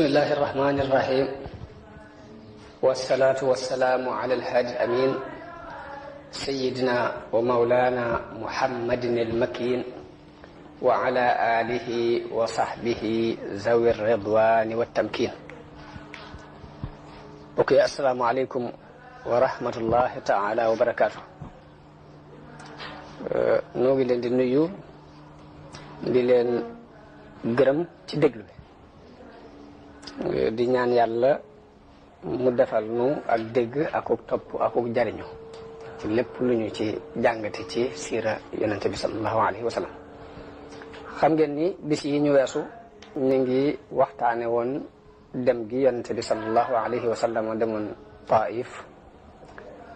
bismillahi irrahmani irrahim wasalaatu wasalaamu ala alhaadi alamin sayidina wa maulana muhammadin almakin wa ala alihi wa sahbihi zawi ridwani wattamkin. ok, assalaamu aleykum wa rahmatullahi taala wa barakatuh. noo ngi leen di nuyu di leen gërëm ci déglu bi di ñaan yàlla mu defal nu ak dégg akuk topp akuk jariñu ci lépp lu ñu ci jàngate ci siira yonente bi sallallahu alayhi wa sallam. xam ngeen ni bis yi ñu weesu ñu ngi waxtaane woon dem gi yonente bi sallallahu alayhi wa sallam demoon Taif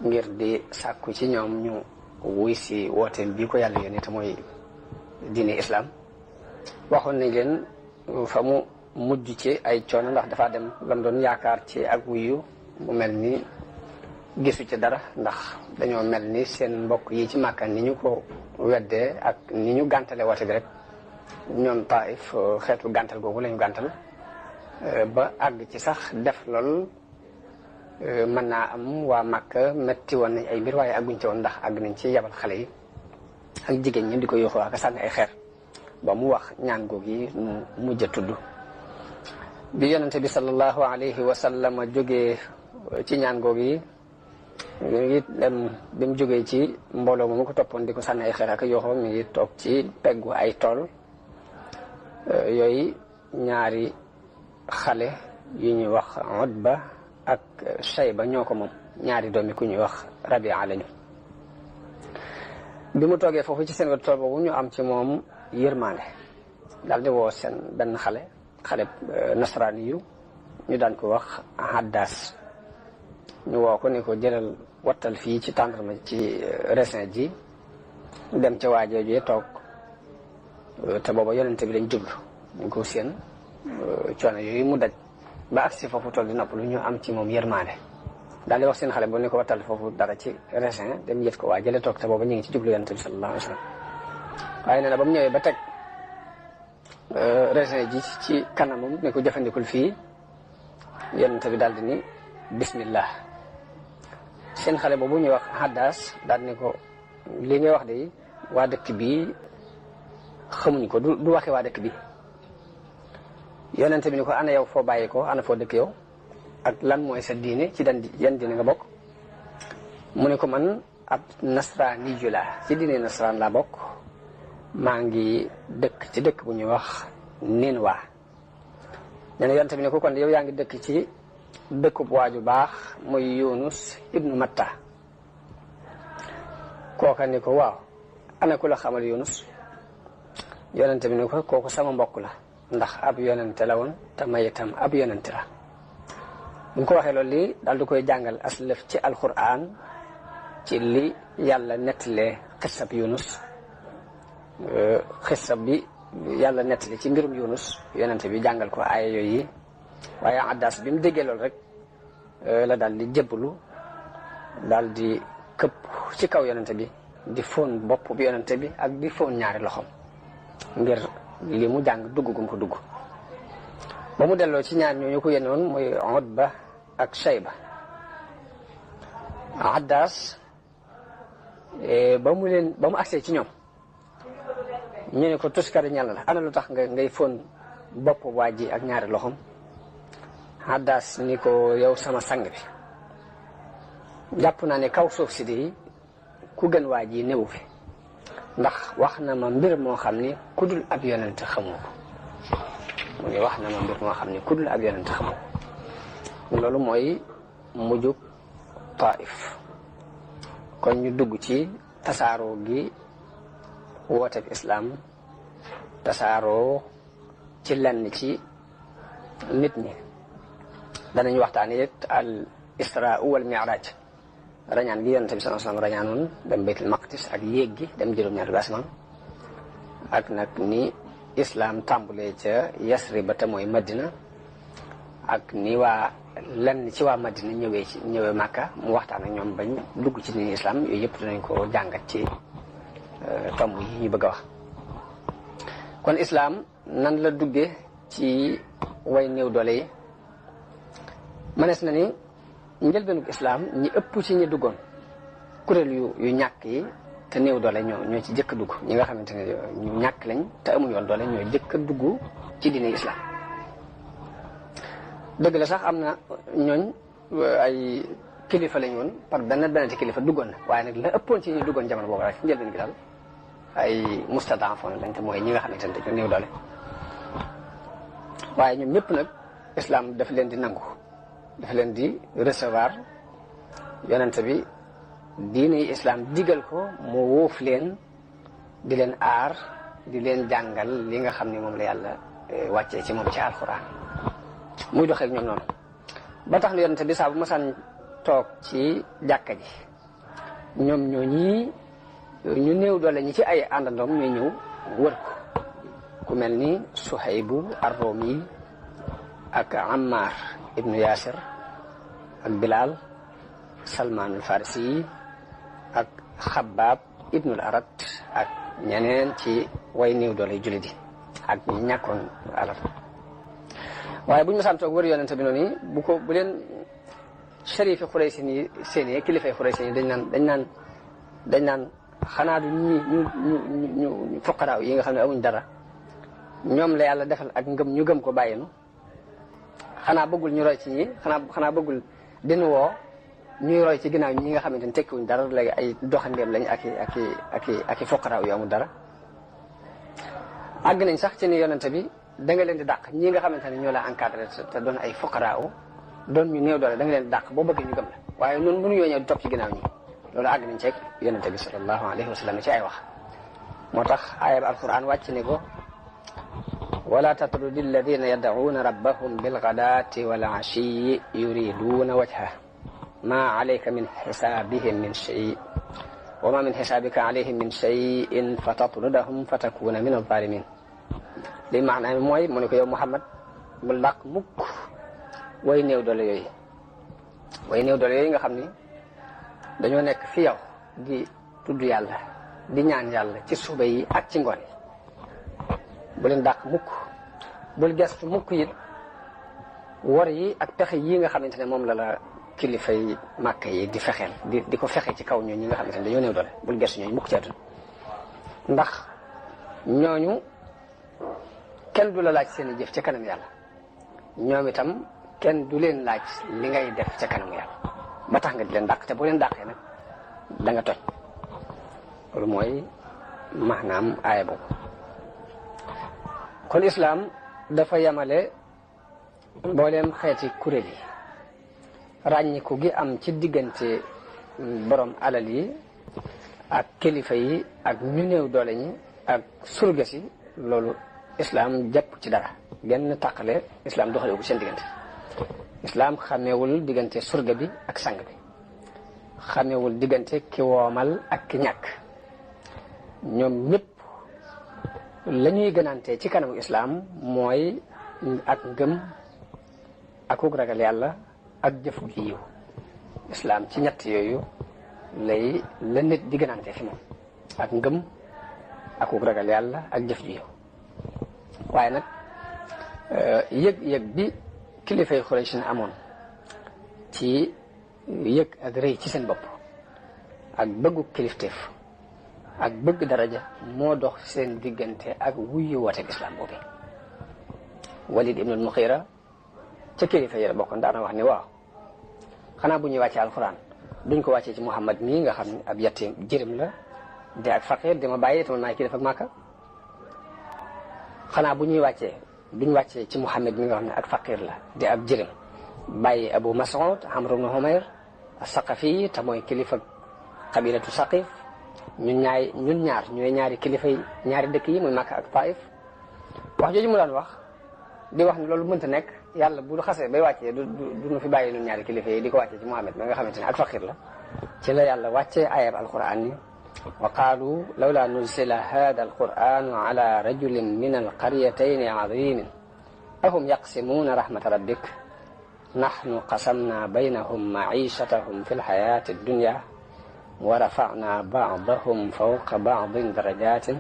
ngir di sàkku ci ñoom ñu wuy si wooteel bii ko yàlla yónni te mooy diine islam. waxoon nañ leen fa mu mujj ci ay coono ndax dafa dem lam doon yaakaar ci ak wuyu mu mel ni gisu ci dara, ndax dañoo mel ni seen mbokk yi ci Màkka ni ñu ko weddee ak ni ñu gàntale woote bi rek, ñoom Taif xeetu gàntal googu lañu gàntal ba àgg ci sax def lool. mën naa am waa Màkka metti woon nañ ay mbir waaye àgguñ ci woon ndax àgg nañ ci yabal xale yi ak jigéen ñi di ko yóoxoo ak sànni ay xeer ba mu wax ñaan googu yi mu mujj a tudd. bi yonente bi sallallahu alayhi wa sallam jógee ci ñaan googu yi mi ngi dem bi mu jógee ci mbooloo mu ko toppoon di ko sànni ay xeer ak yóoxoo mi ngi toog ci peggu ay tool yooyu ñaari xale yu ñuy wax Utba ak Shayba ñoo ko moom, ñaari doomi ku ñuy wax Rabia lañu. bi mu toogee foofu ci seen wet tool boobu ñu am ci moom yërmande daal di woo seen benn xale nasraani yu ñu daan ko wax Haddaas. ñu woo ko ni ko jëlal wattal fii ci tàndarma ci raisin ji dem ca waajoojee toog te booba yonente bi lañ jublu ñu ko seen coono yooyu mu daj ba agsi foofu tool di noppalu ñu am ci moom yërmande daal di wax seen xale boo ni ko wattal foofu dara ci raisin dem yët ko waa jële toog te booba ñu ngi ci jublu yonente bi sallallahu alayhi wa sallam. waaye nee na ba mu ñëwee ba teg raisin ji ci kanamam ne ko jëfandikul fii, yonente bi daal di ni bismillah. seen xale boobu ñuy wax Haddaas daal di ne ko li ngay wax de waa dëkk bi xamuñ ko, du waxe waa dëkk bi. yonente bi ni ko ana yow foo bàyyi ko, ana foo dëkk yow ak lan mooy sa diine, ci yan diine nga bokk. mu ne ko man ab nasraani ju laa, ci diine nasraan laa bokk, maa ngi dëkk ci dëkk bu ñuy wax Ninwa. nee na yonente bi ne ko kon yow yaa ngi dëkk ci dëkkub waaju baax muy Yunus ibnu Matta. kooka ni ko waaw ana ku la xamal Yunus. yonente bi ne ko kooku sama mbokk la, ndax ab yonente la woon te may itam ab yonente la. bu ñu ko waxee loolu lii daal di koy jàngal aslëf ci alquran ci li yàlla nettalee xissab Yunus. xissab bi yàlla nettali ci mbirum Yunus yonente bi jàngal ko aaya yooyu. waaye Haddaas bi mu déggee loolu rek la daal di jébbalu daal di këpp ci kaw yonente bi di fóon bopp bi yonente bi ak di fóon ñaari loxoom ngir li mu jàng dugg gum ko dugg. ba mu delloo ci ñaar ñooñu ko yenoon muy Utba ak Shayba. Haddaas ba mu agsee ci ñoom ñu ne ko tuskari ñal la, ana lu tax ngay fóon bopp waa ji ak ñaari loxoom. Haddaas ni ko yow sama sang bi, jàpp naa ne kaw suuf si di ku gën waa ji néewu fi, ndax wax na ma mbir moo xam ni ku dul ab yonent xamoo ko. mu ne wax na ma mbir moo xam ni ku dul ab yonent xamoo ko. loolu mooy mujjug Taif. kon ñu dugg ci tasaaroo gi wooteeb islam tasaaroo ci lenn ci nit ñi. danañ waxtaane it al isra wal mi'raj, rañaan gi yonente bi sallallahu alayhi wasallam rañaanoon dem baytul maqdis ak yéeg gi dem juróom-ñaari bi asamaan, ak nag ni islam tàmbulee ca Yasrib ba te mooy Madina, ak ni waa lenn ci waa Madina ñëwee Makka mu waxtaan ak ñoom bañ dugg ci ni islam. yooyu yëpp dinañ ko jàngat ci tomb yi ñu bëgg a wax. kon islam nan la duggee ci way néew doole yi mënees na ni njëlbeenug islaam ñi ëpp ci ñi duggoon kuréel yu ñàkk yi te néew doole ñoo ci jëkk a dugg ñi nga xamante ne ñu ñàkk lañ te amuñu woon doole ñoo jëkk a dugg ci diine islaam dëgg la sax am na ñooñ ay kilifa lañ woon par benn ci kilifa duggoon na waaye nag la ëppoon ci ñi duggoon jamono boobu rek njëlbeen gi daal ay mustadaafoon lañ te mooy ñi nga xamante ne dañoo néew doole waaye ñoom ñëpp nag islam daf leen di nangu daf leen di recevoir yonent bi diine yi islam digal ko mu wóof leen di leen aar di leen jàngal li nga xam ne moom la yàlla wàccee ci moom ci alxuraan muy doxee ak ñoom noonu ba tax na yonent bi saa bu masaan toog ci jàkka ji ñoom ñii ñu néew doole ñi ci ay àndandoom ñooy ñëw wër ko ku mel ni Suhaybu ar-Rumi ak Ammar ibnu Yasir ak Bilal Salman al-Farisi ak Xabbaab ibnul Arat ak ñeneen ci way néew doole jullit yi ak ñi ñàkkoon alal waaye bu ñu masaan toog wër yonente bi noonu bu leen sharifi Xuraysi yi seen kilifay Xuraysi yi dañ naan xanaa du ñu fuqaraaw yi nga xam ne amuñ dara ñoom la yàlla defal ak ngëm ñu gëm ko bàyyinu xanaa bëggul ñu roy ci ñi xanaa bëggul dinu woo ñuy roy ci ginnaaw ñi nga xamante ne tekkiwuñ dara léegi ay doxandeem lañ ak i fuqaraaw yu amul dara àgg nañ sax ci ni yonente bi da nga leen di dàq ñi nga xamante ne ñoo la encadré te doon ay fuqaraaw doon ñu néew doole da nga leen di dàq boo bëggee ñu gëm la waaye noonu mënuñoo ñëw di topp ci ginnaaw ñi loolu àgg nañ ceeg yonente bi sallallahu alayhi wa sallam ci ay wax moo tax aaya bi alquran wàcc ni ko wala tatrudi alladina yad'uuna rabbahum bilghadaati wal ashiyi yuriduuna wajha ma alayka min xisaabihim min shay wa ma min xisaabika alayhim min shayin fa tatrudahum fa takuna min alzalimin li maanaam mooy mu ne ko yow Muhammad bul dàq mukk way néew doole yooyu nga xam ni dañoo nekk fi yow di tudd yàlla di ñaan yàlla ci suba yi ak ci ngoon yi bu leen dàq mukk bul gestu mukk it wor yi ak pexe yi nga xamante ne moom la kilifay màkk yi di fexeel di ko fexe ci kaw ñooñu ñi nga xamante ne dañoo néew doole bul gestu ñooñu mukk ci àdduna ndax ñooñu kenn du la laaj seen i jëf ca kanam yàlla ñoom itam kenn du leen laaj li ngay def ca kanam yàlla ba tax nga di leen dàq te boo leen dàqee nag da nga toj loolu mooy maanaam aaya boobu kon islaam dafa yamale mbooleem xeeti kuréel yi ràññiku gi am ci diggante borom alal yi ak kilifa yi ak ñu néew doole ñi ak surga si loolu islaam jàpp ci dara genn tàqale islaam doxalewu ko seen diggante islaam xamewul diggante surga bi ak sang bi xamewul diggante ki woomal ak ki ñàkk ñoom ñëpp la ñuy gënante ci kanamu islaam mooy ak ngëm akuk ragal yàlla ak jëf ju yiw islaam ci ñett yooyu la nit di gënante fi moom ak ngëm akuk ragal yàlla ak jëf ju yiw waaye nag yëg-yëg bi kilifay Xuraysh amoon ci yëg ak rëy ci seen bopp ak bëggu kilifteef ak bëgg daraja moo dox seen diggante ak wuyu wooteeg islam boobu Walid ibnul Mughira ca kilifa yi la bokkoon daana wax ni waaw xanaa bu ñuy wàccee alxuraan duñ ko wàccee ci Muhammad mii nga xam ne ab yattim jirim la di ak faqir di ma bàyyi te man maay kilifa ak Màkka xanaa bu ñuy wàccee duñ wàccee ci Muhammad mi nga xam ne ak faqir la di ab jirim bàyyi Abu Mas'ud Amr ibn Humayr as-Saqafi te mooy kilifa qabilatu Saqif ñun ñaar ñooy ñaari kilifa yi ñaari dëkk yi muy Makka ak Taif wax jooju mu daan wax di wax ne loolu mënta nekk yàlla bu xasee bay wàccee du nu fi bàyyi ñun ñaari kilifa yi di ko wàccee ci Muhammad mi nga xamante ne ak faqir la ci la yàlla wàccee ayab alquran ni wa qaalu lawla nuzila hada alquranu ala rajulin min alqaryatayni azimin ahum yaqsimuuna rahmata rabbik nahnu qasamna baynahum maichatahum fi lxayati addunya wa rafa'na ba'dahum fawqa ba'din darajatin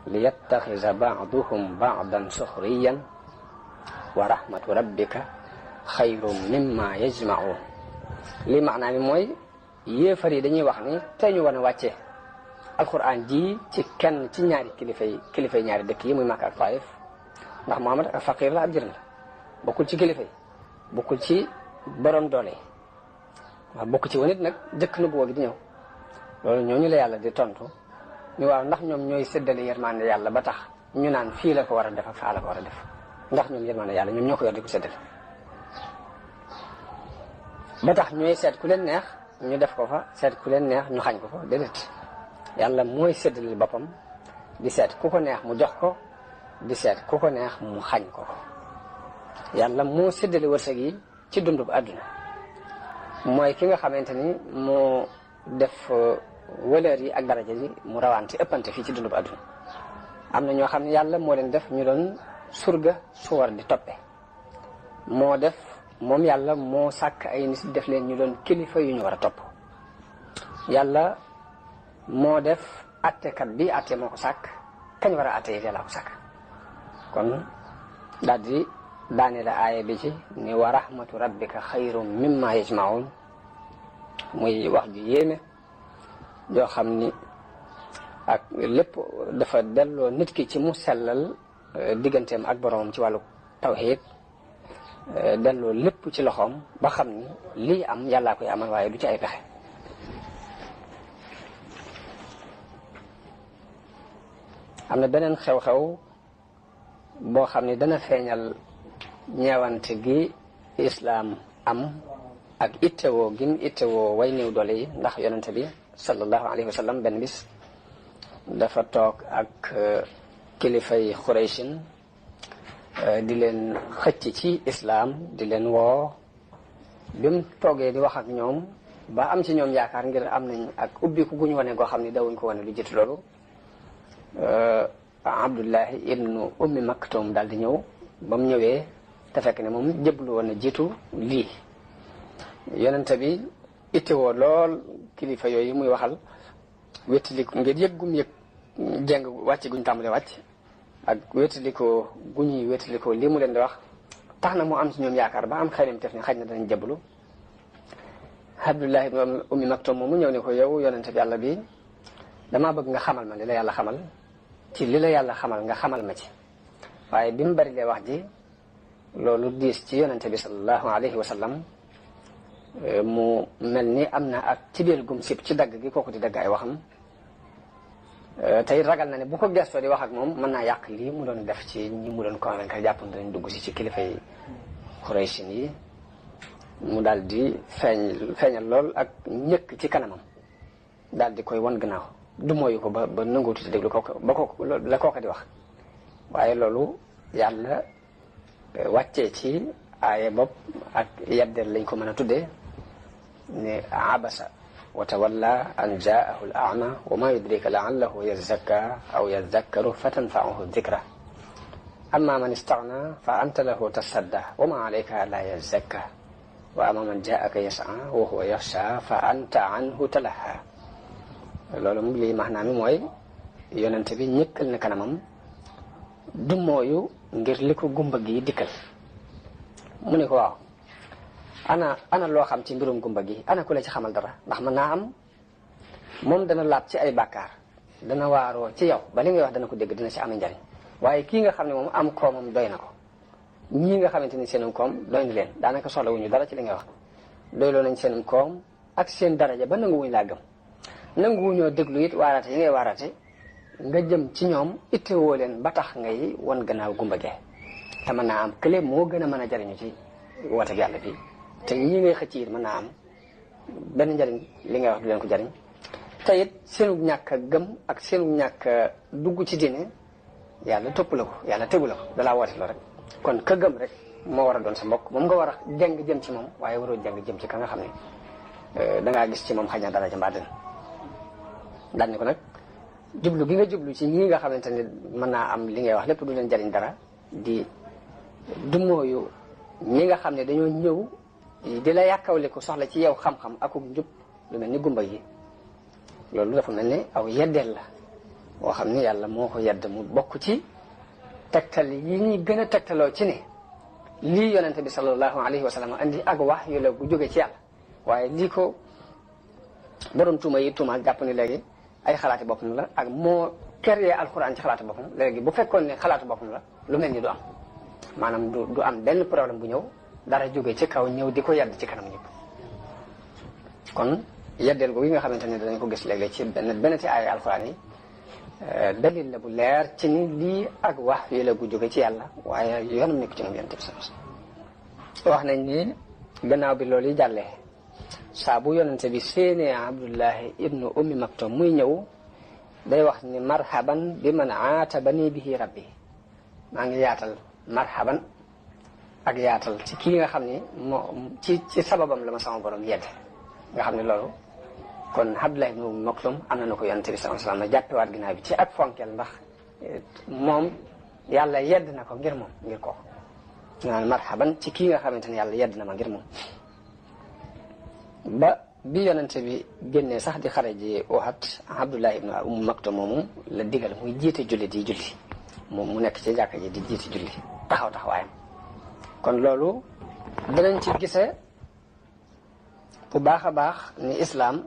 liyattakhidha ba'duhum ba'dan sukhriyan wa rahmatu rabbika xayrun mimma yajmaun li maanaa mi mooy yéefar yi dañuy wax ni tey ñu war a wàcce alquran ji ci kenn ci ñaari kilifay ñaari dëkk yi muy Makka ak Taif ndax Muhammad ak faqir la ab jërëm la bokkul ci kilifa yi bokkul ci borom doole yi waaw bokk ci wanit nag jëkk na bu gi di ñëw loolu ñooñu la yàlla di tontu ñu waaw ndax ñoom ñooy séddale yërmande yàlla ba tax ñu naan fii la ko war a def ak faa la ko war a def ndax ñoom yërmande yàlla ñoom ñoo ko yor di ko séddale ba tax ñooy seet ku leen neex ñu def ko fa seet ku leen neex ñu xañ ko fa déedéet yàlla mooy séddale boppam di seet ku ko neex mu jox ko di seet ku ko neex mu xañ ko yàlla moo séddale wërsëg yi ci dundub àdduna mooy ki nga xamante ni moo def valeur yi ak daraja yi mu rawante ëppante fii ci dundub àdduna am na ñoo xam ne yàlla moo leen def ñu doon surga su war di toppe moo def moom yàlla moo sàkk ay nit def leen ñu doon kilifa yu ñu war a topp yàlla moo def attekat bi atte moo ko sàkk kañ war a atte yi yàlla ko sàkk kon daal di daane la aaya bi ci ni wa rahmatu rabbika xayrun mimma yajmaun muy wax ju yéeme yoo xam ni ak lépp dafa delloo nit ki ci mu sellal digganteem ak boroomam ci wàllu tawxiid delloo lépp ci loxoom ba xam ni lii am yàllaa koy amal waaye du ci ay pexe am na beneen xew-xew boo xam ni dana feeñal ñeewante gi islaam am ak ittewoo gim ittewoo way néew doole yi ndax yonente bi sallallahu alayhi wa sallam benn bis dafa toog ak kilifay Xurayshin di leen xëcc ci islaam di leen woo bi mu toogee di wax ak ñoom ba am ci ñoom yaakaar ngir am nañ ak ubbiku gu ñu wane goo xam ne dawuñ ko wane lu jiitu loolu Abdullahi ibnu Ummi Maktum daal di ñëw ba mu ñëwee te fekk ne moom jëblu woon na jiitu lii yonente bi ittewoo lool kilifa yooyu muy waxal wéttaliku ngir yëg gum yëg jeng wàcc guñ tàmbalee wàcc ak wéttalikoo gu ñuy wéttalikoo lii mu leen di wax tax na mu am ci ñoom yaakaar ba am xelim tef ne xaj na danañ jëblu Abdullahi ibnu Ummi Maktum moom mu ñëw ne ko yow yonente bi yàlla bi damaa bëgg nga xamal ma li la yàlla xamal ci li la yàlla xamal nga xamal ma ci waaye bi mu bari lee wax ji loolu diis ci yonente bi sallallahu alayhi wa sallam mu mel ni am na ak ci biir gum sib ci dagg gi kooku di dagg ay waxam tey ragal na ne bu ko gestoo di wax ak moom mën naa yàq lii mu doon def ci ñi mu doon convaincre jàpp danañ dugg si ci kilifay Xuraysin yi mu daal di feeñal lool ak ñëkk ci kanamam daal di koy won gannaaw du mooyu ko ba nanguutu ci déglu kooku ba kooku la kooka di wax waaye loolu yàlla wàccee ci aaya bopp ak yeddeel lañ ko mën a tuddee ne abasa wa tawalla an jaahu al a'ma wa ma yudrika la'allahu yazakka aw yazakkaru fa tanfa'uhu dhikra amma man istaghna fa anta lahu tasadda wa ma alayka la yazakka wa amma man jaa'aka yas'a wa huwa yakhsha fa anta anhu talaha loolu moom lii maanaam mi mooy yonente bi ñëkkal na kanamam du mooyu ngir li ko gumba gi dikkal mu ne ko waaw ana loo xam ci mbirum gumba gi ana ku la ci xamal dara ndax mën naa am moom dana laab ci ay bàkkaar dana waaroo ci yow ba li ngay wax dana ko dégg dina ci amee njariñ waaye kii nga xam ne moom am koomam doy na ko ñii nga xamante ni seenum koom doy na leen daanaka soxlawuñu dara ci li ngay wax doyloo nañ seenum koom ak seen daraja ba nanguwuñ laa gëm nanguwuñoo déglu it waarate yi ngay waarate nga jëm ci ñoom ittewoo leen ba tax ngay won gannaaw gumba gee te mën naa am kële moo gën a mën a jariñu ci wooteeg yàlla bi te ñii ngay xëcc it mën naa am benn njariñ li ngay wax du leen ko jariñ te it seenu ñàkk a gëm ak seenu ñàkk a dugg ci diine yàlla topp la ko yàlla tegu la ko dalaa woote la rek kon ka gëm rek moo war a doon sa mbokk moom nga war a jàng jëm ci moom waaye waroo jàng jëm ci ka nga xam ne dangaa gis ci moom xaj na dara ca mbaa daan ni ko nag jublu gi nga jublu ci ñii nga xamante ne mën naa am li ngay wax lépp du leen jariñ dara di dumooyu ñi nga xam ne dañoo ñëw di la yàkkawle ko soxla ci yow xam-xam akuk njub lu mel ni gumba yi loolu dafa mel ni aw yeddeel la boo xam ne yàlla moo ko yedd mu bokk ci tegtal yi ñuy gën a tegtaloo ci ne lii yonente bi sallallahu alayhi wa sallam andi ak wax yu la gu jóge ci yàlla waaye lii ko borom tuuma yi tuuma jàpp ni léegi ay xalaati boppam la ak moo créé alxuraan ci xalaati boppam léegi bu fekkoon ne xalaati boppam la lu mel ni du am maanaam du am benn problème bu ñëw dara jóge ci kaw ñëw di ko yedd ci kanam ñëpp kon yeddeel googu nga xamante ne danañ ko gis léeg-léeg ci benn ci ay alxuraan yi dalil la bu leer ci ni lii ak wax yu la gu jóge ci yàlla waaye yoonam nekk ci moom yonent bi sallallahu alayhi wasallam wax nañ ni gannaaw bi loolu yi jàllee saa bu yonente bi séenee Abdullahi ibnu ummi maktum muy ñëw day wax ni marhaban bi man aatabani bihi rabbi maa ngi yaatal marhaban ak yaatal ci kii nga xam ni ci sababam la ma sama borom yedde nga xam ne loolu kon Abdullahi ibnu ummi maktum am na ko yonente bi sallallahu alayhi wasallam jàppewaat ginnaaw bi ci ak fonkeel ndax moom yàlla yedd na ko ngir moom ngir kooku naan marhaban ci kii nga xamante ne yàlla yedd na ma ngir moom ba bi yonente bi génnee sax di xare ji Uhud Abdullah ibn Maktum moomu la digal muy jiite julli di julli mu nekk ci jàkka ji di jiite julli taxawaayam kon loolu dinañ ci gisee bu baax a baax ni islaam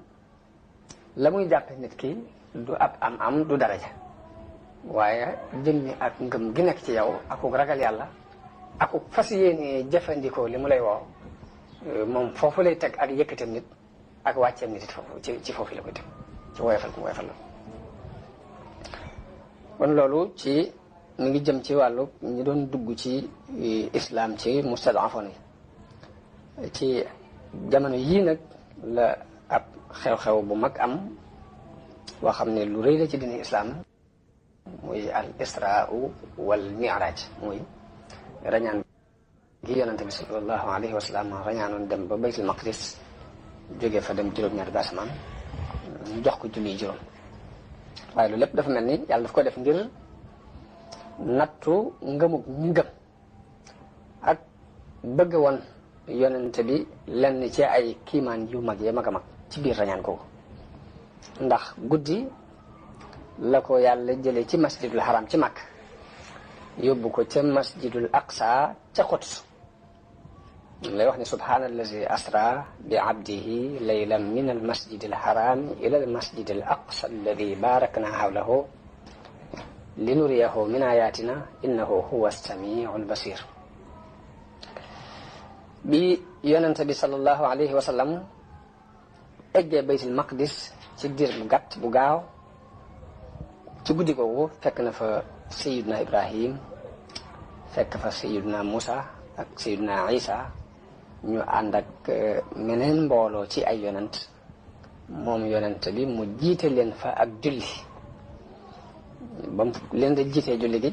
la muy jàppe nit ki du ab am du daraja waaye jëmmi ak ngëm gi nekk ci yow akuk ragal yàlla akuk fas yéene jëfandikoo li mu lay woo moom foofu lay teg ak yëkkateem nit ak wàcceem nit it foofu ci foofu la koy teg ci woyofal ko woyofal la kon loolu ci mi ngi jëm ci wàllu ñi doon dugg ci islam ci mustad'afon yi ci jamono yii nag la ab xew-xew bu mag am boo xam ne lu rëy la ci dina islam muy al israa wal mi'raj muy rañaan gi yonente bi sallallahu alayhi wa sallam rañaanoon dem ba baytul maqdis jógee fa dem juróom-ñaari ba asamaan ñu jox ko julli juróom waaye loolu lépp dafa mel ni yàlla daf ko def ngir nattu ngëmug ñi ngëm ak bëgg woon yonente bi lenn ci ay kiimaan yu mag ya mag a mag ci biir rañaan kooku ndax guddi la ko yàlla jëlee ci masjidul haram ci Makka yóbbu ko ca masjidul aqsa ca Quds lay wax ni subhaanallazi asra bi abdihi laylan min al masjidil haram ila al masjidil aqsa alladi barakna hawlahu linuriyahu min ayatina innahu huwa as-sami'ul basir bi yonente bi sallallahu alayhi wa sallam eggee baytul maqdis ci diir bu gàtt bu gaaw ci guddi googu fekk na fa sayiduna ibrahim fekk fa sayiduna musa ak sayiduna isa ñu ànd ak meneen mbooloo ci ay yonent moom yonent bi mu jiite leen fa ak julli ba mu leen da jiitee julli gi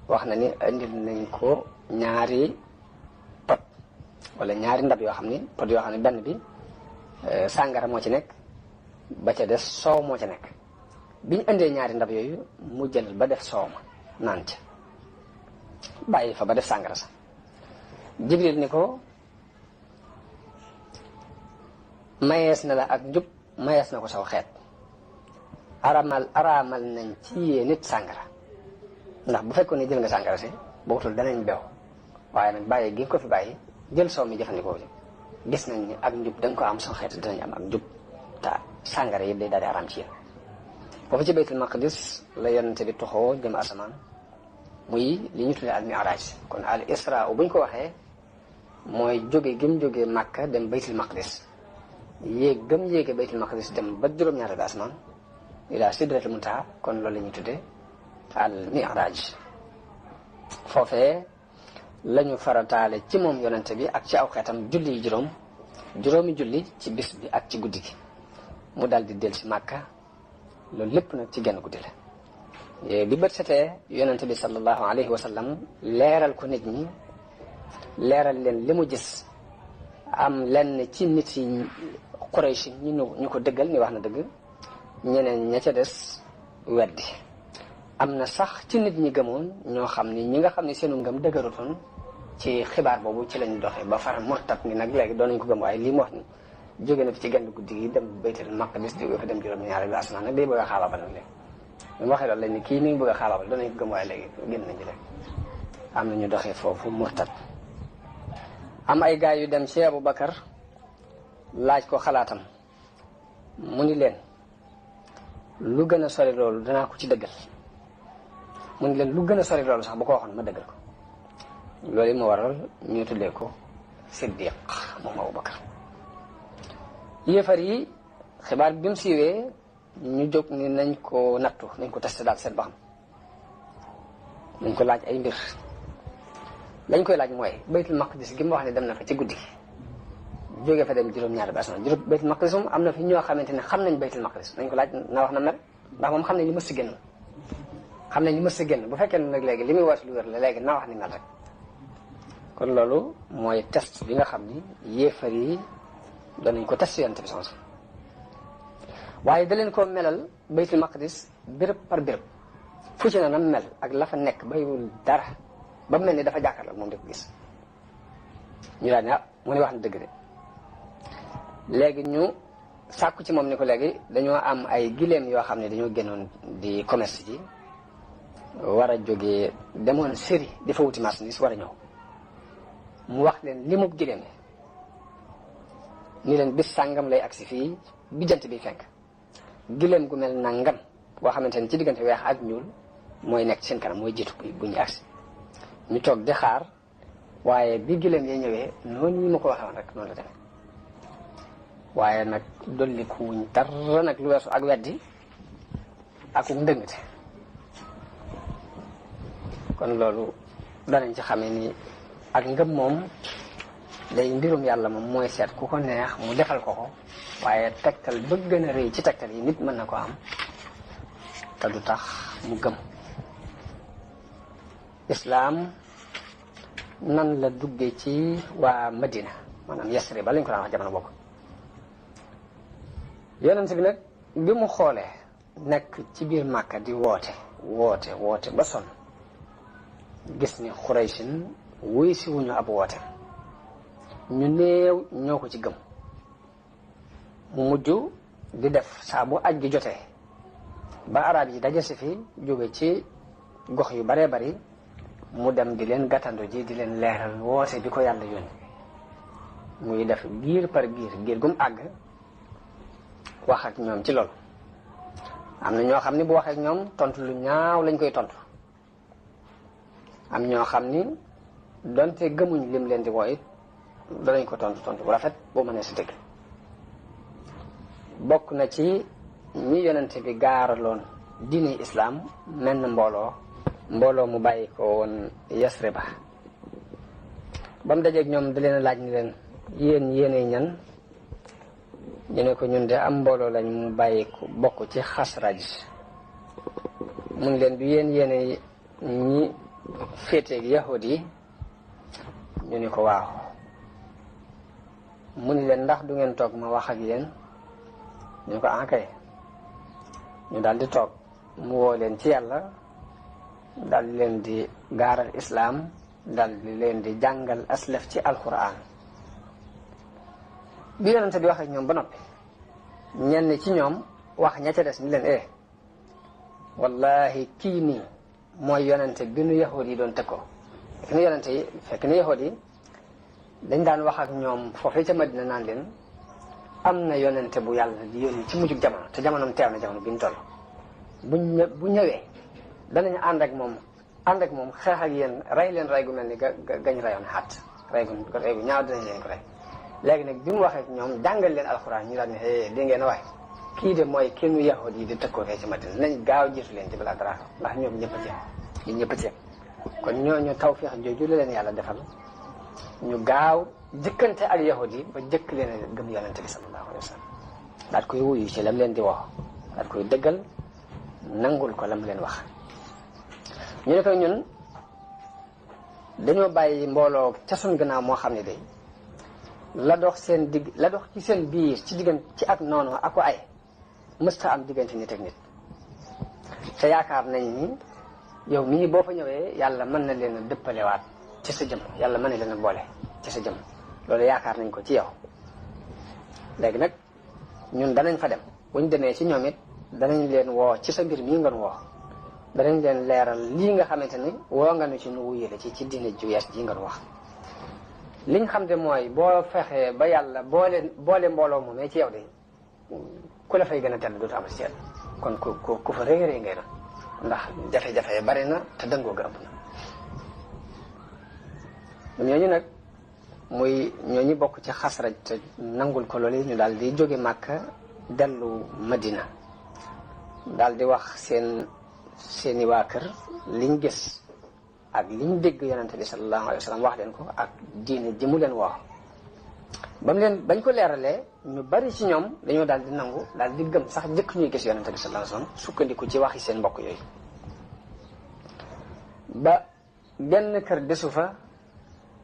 wax na ni indil nañ ko ñaari pot wala ñaari ndab yoo xam ni pot yoo xam ne benn bi sàngara moo ci nekk ba ca des soow moo ca nekk bi ñu indee ñaari ndab yooyu mu jël ba def soow ma naan ca bàyyi fa ba def sàngara sax Jibril ni ko mayees na la ak njub mayees na ko saw xeet araamal nañ ci yee nit sàngara ndax bu fekkoon ne jël nga sàngara si bootul danañ bew waaye nag bàyyi gi ko fi bàyyi jël soow mi jëfandikoo ci gis nañ ni ak njub da nga ko am saw xeet danañ am ak njub te sàngara yi day daal di araam ci yéen foofu ci baytul maqdis la yonente bi toxoo jëm asamaan muy li ñu tuddee al mi'raj kon al isra buñ ko waxee mooy jóge gëm jóge Makka dem baytul maqdis yéeg gëm yéege baytul maqdis dem ba juróom-ñaari ba asamaan ila sidratul muntaha kon loolu la ñuy tuddee al mi'raj foofee lañu farataale ci moom yonente bi ak ci aw xeetam julli yi juróomi julli ci bis bi ak ci guddi gi mu daal di del ci Makka loolu lépp nag ci genn guddi la bi bët setee yonente bi sallallahu alayhi wa sallam leeral ko nit ñi leeral leen li mu gis am lenn ci nit yi Quraysh ñu ko dëggal ni wax na dëgg ñeneen ña ca des weddi am na sax ci nit ñi gëmoon ñoo xam ni ñi nga xam ne seenu ngëm dëgërutoon ci xibaar boobu ci lañ doxee ba far murtat ni nag léegi doon nañ ko gëm waaye lii mu wax ni jóge na fi ci genn guddi gi dem baytul maqdis jóge fa dem juróom-ñaari bi asamaan nag day bëgg a xaabaabal nag léegi bi mu waxee loolu lañ ni kii mi ngi bëgg a xaabaabal doon nañ ko gëm waaye léegi génn nañ ci léegi am na ñu doxee foofu murtat am ay gaay yu dem ci Abubakar laaj ko xalaatam mu ni leen lu gën a sori loolu danaa ko ci dëggal mu ni leen lu gën a sori loolu sax bu ko waxoon ma dëggal ko loolu yi mu waral ñu tuddee ko Siddiq moom Abubakar. yéefar yi xibaar bi mu siiwee ñu jóg ni nañ ko nattu nañ ko testé daal seet ba xam nañ ko laaj ay mbir lañ koy laaj mooy baytul maqdis gi mu wax ne dem na fa ci guddi gi jógee fa dem juróom-ñaari bi asamaan baytul maqdis moom am na fi ñoo xamante ne xam nañ baytul maqdis nañ ko laaj na wax na mel ndax moom xam nañ li mës si génn xam nañ li mës si génn bu fekkee ne nag léegi li muy woote lu wér la léegi na wax ni mel rek kon loolu mooy test bi nga xam ni yéefar yi danañ ko test yonent bi sans waaye da leen ko melal baytul maqdis béréb par béréb fu ci na nam mel ak la fa nekk baywul dara ba mel ni dafa jàkkaarloo moom di ko gis ñu daal ne mu ne wax na dëgg de léegi ñu sàkku ci moom ni ko léegi dañoo am ay gileem yoo xam ne dañoo génnoon di commerce ji war a jógee demoon Syrie di fa wuti marchandise war a ñëw mu wax leen li mu gileem ni leen bis sàngam lay agsi fii bi jant bi fenk gileem gu mel nangam boo xamante ne ci diggante weex ak ñuul mooy nekk seen kanam mooy jiitu bu ñu agsi ñu toog di xaar waaye bi gileem ya ñëwee noonu ñu ma ko waxee woon rek noonu la demee waaye nag dolli ku wuñ dara nag lu weesu ak weddi ak ndëngte kon loolu danañ ci xamee ni ak ngëm moom day mbirum yàlla moom mooy seet ku ko neex mu defal ko ko waaye tegtal ba gën a rëy ci tegtal yi nit mën na ko am te du tax mu gëm. islaam nan la duggee ci waa Madina maanaam Yasrib ba lañ ko daan wax jamono bokk yonent bi nag bi mu xoolee nekk ci biir Màkka di woote ba sonn gis ni Xuraysin wuy si wuñu ab woote ñu néew ñoo ko ci gëm mu mujj di def saa bu aj gi jotee ba arab yi daje si fi jóge ci gox yu baree bari mu dem di leen gàttandu ji di leen leeral woote bi ko yàlla yónni muy def giir par giir gum àgg wax ak ñoom ci loolu am na ñoo xam ni bu waxee ak ñoom tontu lu ñaaw lañ koy tontu am ñoo xam ni donte gëmuñ lim leen di woo it danañ ko tontu bu rafet boo mënee si dëgg bokk na ci ñi yonente bi gaaraloon diini islaam mel na mbooloo mu bàyyi ko woon Yasriba ba mu dajeeg ñoom da leen a laaj ni leen yéenay ñan ñu ne ko ñun de am mbooloo lañ mu bàyyi ko bokk ci Xasraj mun leen du yéenay ñi féeteeg yahud yi ñu ni ko waaw mu ni leen ndax du ngeen toog ma wax ak yéen ñu ko kay ñu daal di toog mu woo leen ci yàlla daal di leen di gaaral islaam daal di leen di jàngal aslaf ci alquran bi yonente bi wax ak ñoom ba noppi ñenn ci ñoom wax ña ca des ni leen wallahi kii nii mooy yonente bi nu yahud yi doon teg ko fekk na yahud yi dañ daan wax ak ñoom foofee ca Madina naan leen am na yonente bu yàlla di yónni ci mujjug jamono te jamonoom teew na jamono bi ñu toll bu ñëwee danañu ànd ak moom xeex ak yéen rey leen rey gu mel ni gañ reyoon xaat rey gu ñaaw dinañ leen ko rey léegi nag bi mu waxee ak ñoom jàngal leen alxuraan ñu daal ne dégg ngeen waay kii de mooy kenn yahud yi di tëkkoo fee ci Madina nañ gaaw jiitu leen ci balaa dara ndax ñoom ñëpp a ci kon ñooñu tawfiix jooju la leen yàlla defal ñu gaaw jëkkante ak yahud yi ba jëkk leen a gëm yonente bi sallallahu alayhi wa sallam daal koy wuyu ci lam leen di wax daal koy dëggal nangul ko lam leen wax ñu ne ko ñun dañoo bàyyi mbooloo ca suñ gannaaw moo xam ne day la dox ci seen biir ci diggante ci ak noonu ak ko ay mësta am diggante nit ak nit te yaakaar nañ ni yow mii boo fa ñëwee yàlla mën na leen a dëppalewaat ci sa jëm yàlla mën na leen a boole ci sa jëm loolu yaakaar nañ ko ci yow léegi nag ñun danañ fa dem buñ demee ci ñoom it danañ leen woo ci sa mbir mii nga nu woo danañ leen leeral lii nga xamante ni woo nga nu ci nu wuyale ci diine ju yees ji nga nu wax liñ xam te mooy boo fexee ba yàlla boole mbooloo moomee ci yow de ku la fay gën a tedd dootu am ci kon ku fa réeree ngay na ndax jafe-jafe bari na te dëngoo ga ëpp na ñooñu nag muy ñooñu bokk ci Xasraj te nangul ko loolu ñu daal di jóge Màkka dellu Madina daal di wax seeni waa kër liñ gis ak liñ dégg yonente bi sallallahu alayhi wa sallam wax leen ko ak diine ji mu leen wax bañ ko leeralee ñu bari ci ñoom dañoo daal di nangu daal di gëm sax jëkk ñuy gis yonente bi sallallahu alayhi wa sallam sukkandiku ci waxi seen mbokk yooyu ba benn kër desu fa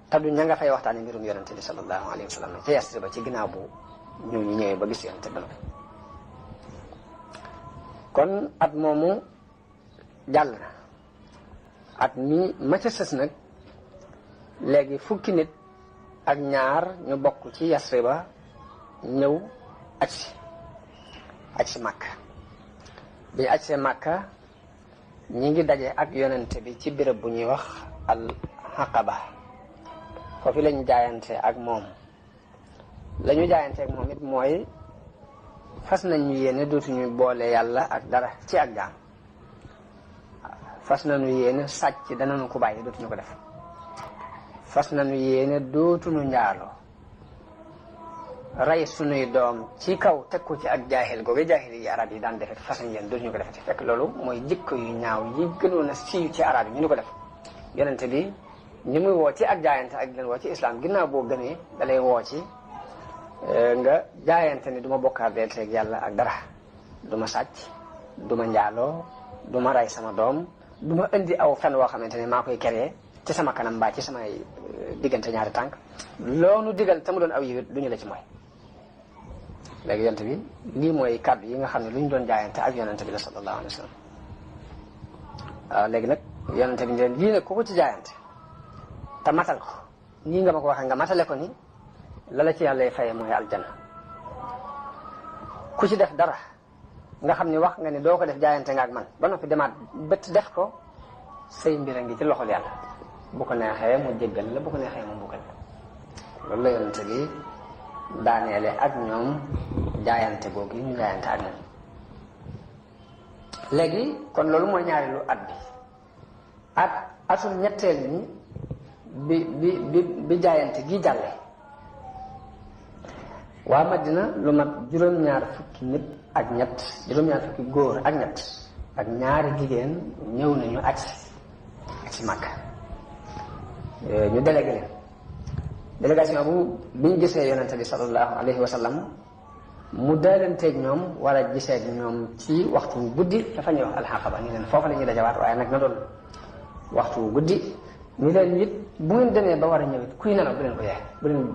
te du ña nga fay waxtaane mbirum yonente bi sallallahu alayhi wa sallam ca Yasrib ba ci ginnaaw bu ñu ñëwee ba gis yonente bi kon at moomu jàll na at mi ma ca sës nag léegi fukki nit ak ñaar ñu bokk ci Yasrib ba ñëw aj si Makka bi ñu aj see Makka ñi ngi daje ak yonente bi ci béréb bu ñuy wax al Aqaba foofu lañu jaayante ak moom la ñu jaayante ak moom it mooy fas nañu yéene dootuñu boole yàlla ak dara ci ak jaam fas nañu yéene sàcc danañu ko bàyyi dootuñu ko def fas nañu yéene dootuñu njaaloo rey sunuy doom ci kaw teg ko ci ak jaahil googu jaahil yi arab yi daan defet fas nañu yéene dootuñu ko defete fekk loolu mooy jikko yu ñaaw yi gënoon a siiw ci arab yi ñu ni ko def yonente bi ñi muy woo ci ak jaayante ak leen woo ci islam ginnaaw boo gënee dalay woo ci nga jaayante ni du ma bokkaale teeg yàlla ak dara du ma sàcc du ma njaaloo du ma rey sama doom du ma indi aw fen woo xamante ne maa koy créé ci sama kanam mbaa ci samay diggante ñaari tànk loonu digal te mu doon aw yiwit du ñu la ci mooy léegi yonente bi lii mooy kàddu yi nga xam ne lu ñu doon jaayante ak yonente bi la sallallahu alayhi wa sallam waaw léegi nag yonente bi leen lii nag ku ko ci jaayante te matal ko nii nga ma ko waxee nga matale ko ni la ci yàlla faye mooy aljanna ku ci def dara nga xam ni wax nga ni doo ko def jaayante nga ak man ba noppi demaat bët def ko say mbir a ngi ci loxol yàlla bu ko neexee mu jéggal la bu ko neexee mu mbugal loolu la yonente bi daaneele ak ñoom jaayante googu ñu jaayante ak ñoom léegi kon loolu mooy ñaareelu at bi atul ñetteel bi jaayante gi jàlle waa Madina lu mat juróom-ñaar fukki nit ak ñett juróom-ñaar fukki góor ak ñett ak ñaari jigéen ñëw nañu ak si Makka ñu délégué leen délégation bu ñu gisee yonente bi sallallahu alayhi wa sallam mu daalanteeg ñoom war a gisee ñoom ci waxtu guddi dafa ñuy wax alxaqaba ni leen foofa la ñuy dajawaat waaye nag na doon waxtu guddi ni leen it bu ngeen demee ba war a ñëw it kuy nelaw bu leen ko yee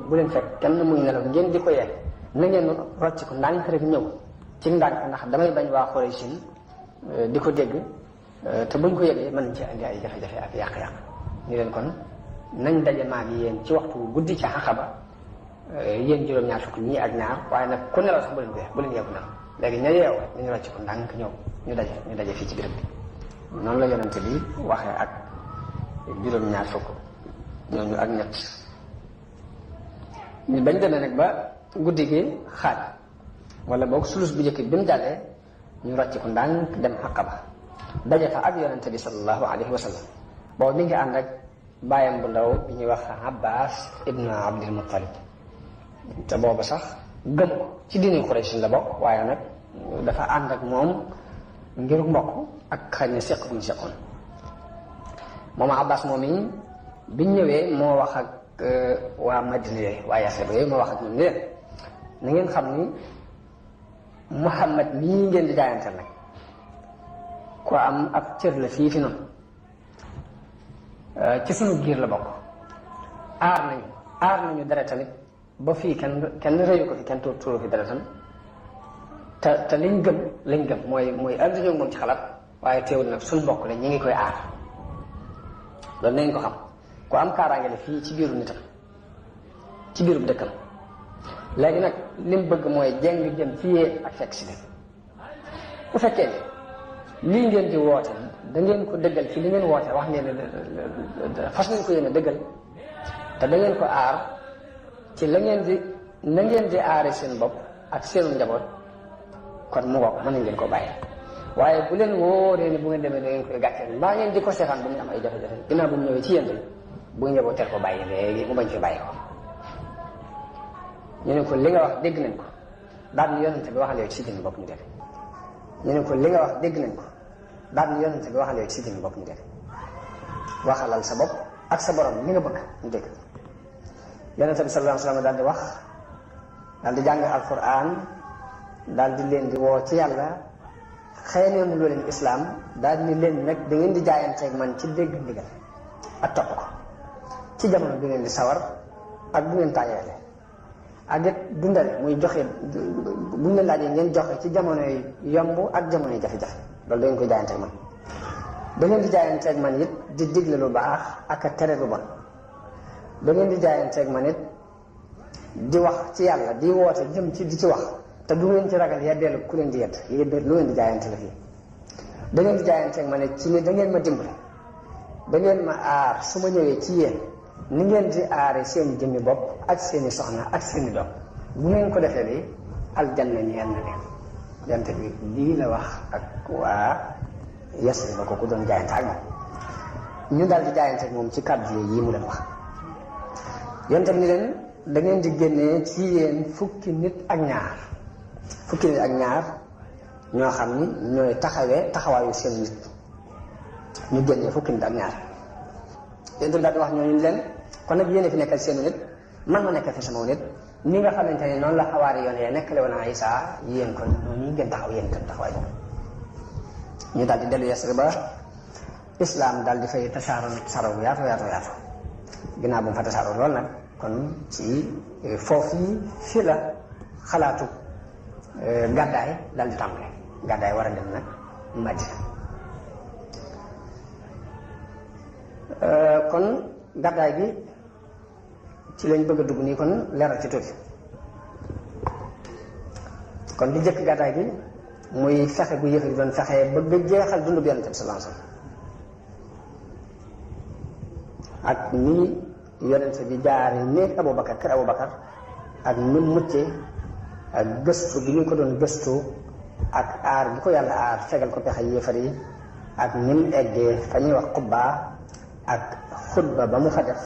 bu leen fekk kenn muy nelaw ngeen di ko yee na ngeen rocc ko ndànk rek ñëw ci ndànk ndax damay bañ waa Quraysh di ko dégg te buñ ko yëgee mën nañ ci indi ay jafe-jafe ak yàq-yàq ni leen kon nañ daje maag yéen ci waxtu guddi ci Aqaba yéen juróom-ñaar fukk ñii ak ñaar waaye nag ku nelaw sax bu leen ko yee bu leen yeewu nelaw léegi ña yeew nañu rocc ko ndànk ñëw ñu daje fii ci béréb bi noonu la yonente bi waxee ak juróom-ñaar fukk ñooñu ak ñett ñu bañ demee nag ba guddi gi xaaj wala boog sulus bu njëkk bi mu jàllee ñu rocc ko ndànk dem Aqaba daje fa ak yonente bi sallallahu alayhi wa sallam boobu mi ngi ànd ak bàyyam bu ndaw bi ñuy wax Abbas ibn Abdul Muttalib te boobu sax gëm ko ci diini Quraysh la bokk waaye nag dafa ànd ak moom ngir mbokk ak xëy na seq bu ñu seqoon moom Abbas moom yi biñ ñëwee moo wax ak waa Madina yooyu waa Yasrib yooyu moo wax ak ñoom ni leen na ngeen xam ni Muhammad mii ngeen di jaayante nag ku am ab cër la fii fi noonu ci sunu giir la bokk aar nañu dara tamit ba fii kenn rëyu ko fi kenn tuuru fi dara tam te liñ gëm mooy ànd ñoo moom ci xalaat waaye teewul nag suñu mbokk la ñi ngi koy aar loolu nañ ko xam ku am kaaraange la fii ci biiru nitam ci biiru dëkkam léegi nag li mu bëgg mooy jeng jëm ci yee ak fekk si leen bu fekkee lii ngeen di woote da ngeen ko dëggal ci li ngeen woote wax ngeen fas ngeen ko yéene dëggal te da ngeen ko aar ci la ngeen di na ngeen di aare seen bopp ak seenu njaboot kon mu ngoog mën nañ leen ko bàyyi waaye bu leen wóoree ni bu ngeen demee da ngeen koy gàcceel mbaa ngeen di ko seetaan bu mu am ay jafe-jafe ginnaaw bu mu ñëwee ci yéen bu ñëwoo teel ko bàyyi léegi mu bañ fi bàyyi ko ñu ne ko li nga wax dégg nañ ko daal ni yonente bi waxal yow ci jëmmi bopp ñu def ñu ne ko li nga wax dégg nañ ko daal ni yonente bi waxal yow ci jëmmi bopp ñu def waxalal sa bopp ak sa borom li nga bëgg ñu dégg yonente bi sallallahu alayhi wa sallam daal di wax daal di jàng alquran daal di leen di woo ci yàlla xëy na mu loo leen islaam daal di leen nag da ngeen di jaayanteeg man ci dégg ndigal ak topp ko ci jamono bi ngeen di sawar ak bu ngeen tàyyeele ak it dundale muy joxe bu ñu leen laajee ngeen joxe ci jamono yomb ak jamono yi jafe-jafe loolu da ngeen koy jaayanteeg man da ngeen di jaayanteeg man it di digle lu baax ak a tere lu bon da ngeen di jaayanteeg man it di wax ci yàlla di woote jëm ci di ci wax te du ngeen ci ragal yeddeelu ku leen di yedd lu ngeen di jaayante la fii da ngeen di jaayanteeg man it ci ni da ngeen ma dimbale da ngeen ma aar su ma ñëwee ci yéen ni ngeen di aare seeni jëmmi bopp ak seeni soxna ak seeni doom bu ngeen ko defee bi aljanna ñeel na leen jante bi lii la wax ak waa Yasrib ba ko ku doon jaayante ak moom ñu daal di jaayante ak moom ci kàddu yi mu leen wax yonte bi ni leen da ngeen di génnee ci yéen fukki nit ak ñaar ñoo xam ni ñooy taxawaayu seen nit ñu génnee fukki nit ak ñaar yonte bi daal di wax ñooñu leen kon nag yéen a fi nekkal seenu nit man ma nekkal fi sama nit ni nga xamante ne noonu la xawaari yoon yee nekkale woon a Isaa yéen kon noonu ngeen taxaw yéen itam taxawaay ñu daal di dellu Yasrib ba islam daal di fay tasaaroo yaatu ginnaaw bu mu fa tasaaroo lool nag kon ci foofu yi fii la xalaatu gàddaay daal di tàmbale gàddaay war a dem nag Madina kon gàddaay gi ci lañ bëgg a dugg nii kon leeral ci tuuti kon li jëkk gàddaay gi muy fexe gu yëf yi doon fexe bëgg a jeexal dundu bi Yonent bi sallallahu alayhi wasallam ak ni Yonent bi jaare néeg Abubakar kër Abubakar ak ni muccee ak gëstu bi ñu ko doon gëstu ak aar bi ko yàlla aar fegal ko pexe yéefar yi ak ni mu eggee fa ñuy wax Quba ak xutba ba mu fa def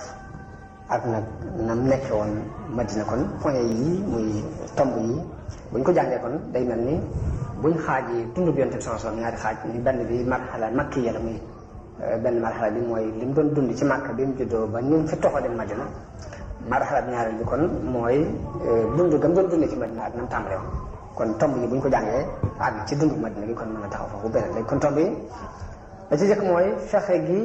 ak nag nam nekke woon Madina kon point yi muy tomb yi buñ ko jàngee kon day mel ni buñ xaajee dund bi Yonent bi sallallahu alayhi wasallam ñaari xaaj ni benn bi marxala makki ya la muy benn marxala bi mooy li mu doon dund ci Makka bi mu juddoo ba ni mu fi toxoo dem Madina marxala bi ñaareel bi kon mooy dund gam doon dund ci Madina ak nam tàmbale woon kon tomb yi buñ ko jàngee àgg ci dund Madina gi kon mën a taxaw foofu beneen léegi kon tomb yi da ci jëkk mooy fexe gi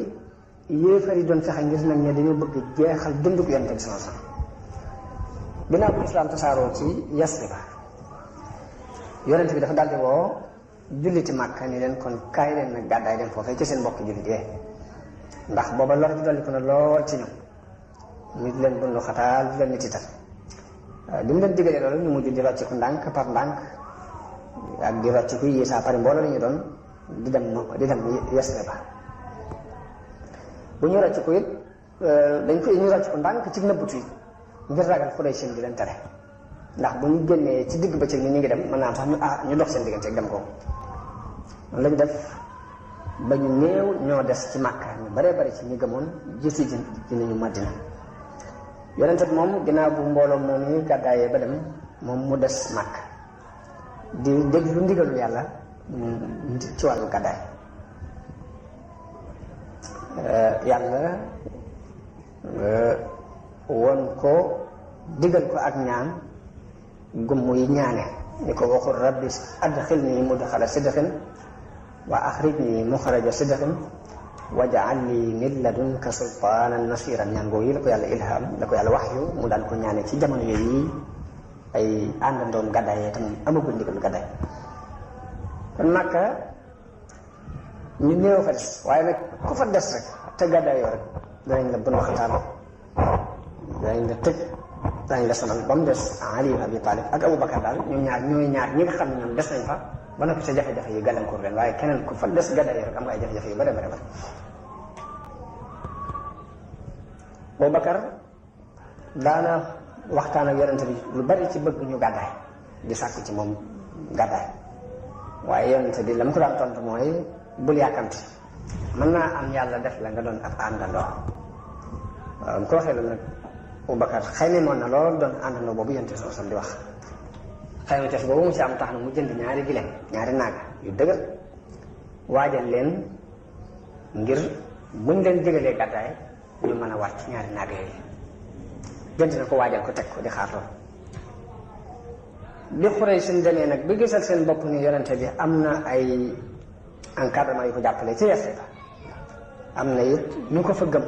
yéefar yi doon fexe ngir nag ne dañoo bëgg jeexal dunduk Yonent bi sallallahu alayhi wasallam ginnaaw bu islaam tasaaroo ci Yasrib Yonent bi dafa daldi woo julliti Màkka ni leen kon kaay leen nag gàddaay dem foofee ci seen mbokk jullit yee ndax booba lor di dolli ko na lool ci ñoom ñu di leen bundu xataal di leen mettital bi mu leen digalee loolu ñu mujj di rocciku ndànk par ndànk ak di rocciku yi saa pare mbooloo la ñu doon di dem Yasrib ba bu ñu rocciku it ñu rocciku ndànk ci nëbbutu yi ngir ragal Quraysh di leen tere ndax bu ñu génnee ci digg bëccëg ni ñu ngi dem mën naa am sax ñu dox seen diggante ak dem ko noonu lañ def ba ñu néew ñoo des ci Makka ñu baree bari ci ñi gëmoon jiitu ji nañu Madina Yonent bi moom ginnaaw bu mbooloo moom yi gàddaayee ba dem moom mu des Makka di déglu ndigalu yàlla ci wàllu gàddaay yàlla woon ko digal ko ak ñaan gummu yi ñaane ni ko waxul rabbi adxilni mudxala sidqin wa axrijni muxraja sidqin waj'al li min ladunka sultaanan nasiran ñaan googu yi la ko yàlla ilham la ko yàlla waxyu mu daal ko ñaane ci jamono yooyu ay àndandoom gàddaay te moom amagul ndigal gàddaay kon Makka ñu néew fa des waaye nag ku fa des rek te gàddaay yoo rek danañ la bën waxtaan danañ la tëj danañ la sonal ba mu des Ali ibn Abi Talib ak Abubakar daal ñoom ñaar ñi nga xam ne ñoom des nañ fa ba noppi sa jafe-jafe yi gàllankoor leen waaye keneen ku fa des gàddaay yoo rek am nga ay jafe-jafe yu bare bare bare Abubakar daana waxtaan ak yonente bi lu bari ci bëgg ñu gàddaay di sàkku ci moom gàddaay waaye yonente bi la mu ko daan tontu mooy bul yàkkamti mën naa am yàlla def la nga doon ab àndandoo waaw mu ko waxee loolu nag Abubakar xëy na moon na loolu doon àndandoo boobu yonente bi sam di wax xëy na tef boobu mu ci am tax na mu jënd ñaari gileem ñaari naaga yu dëgër waajal leen ngir buñ leen jëgalee gàddaay ñu mën a wàcc ñaari naaga yooyu jënd na ko waajal ko teg ko di xaar loolu bi xuree suñ demee nag bi gisal seen bopp ni yonente bi am na ay encadrement yu ko jàppale ci Yasrib am na it ñu ko fa gëm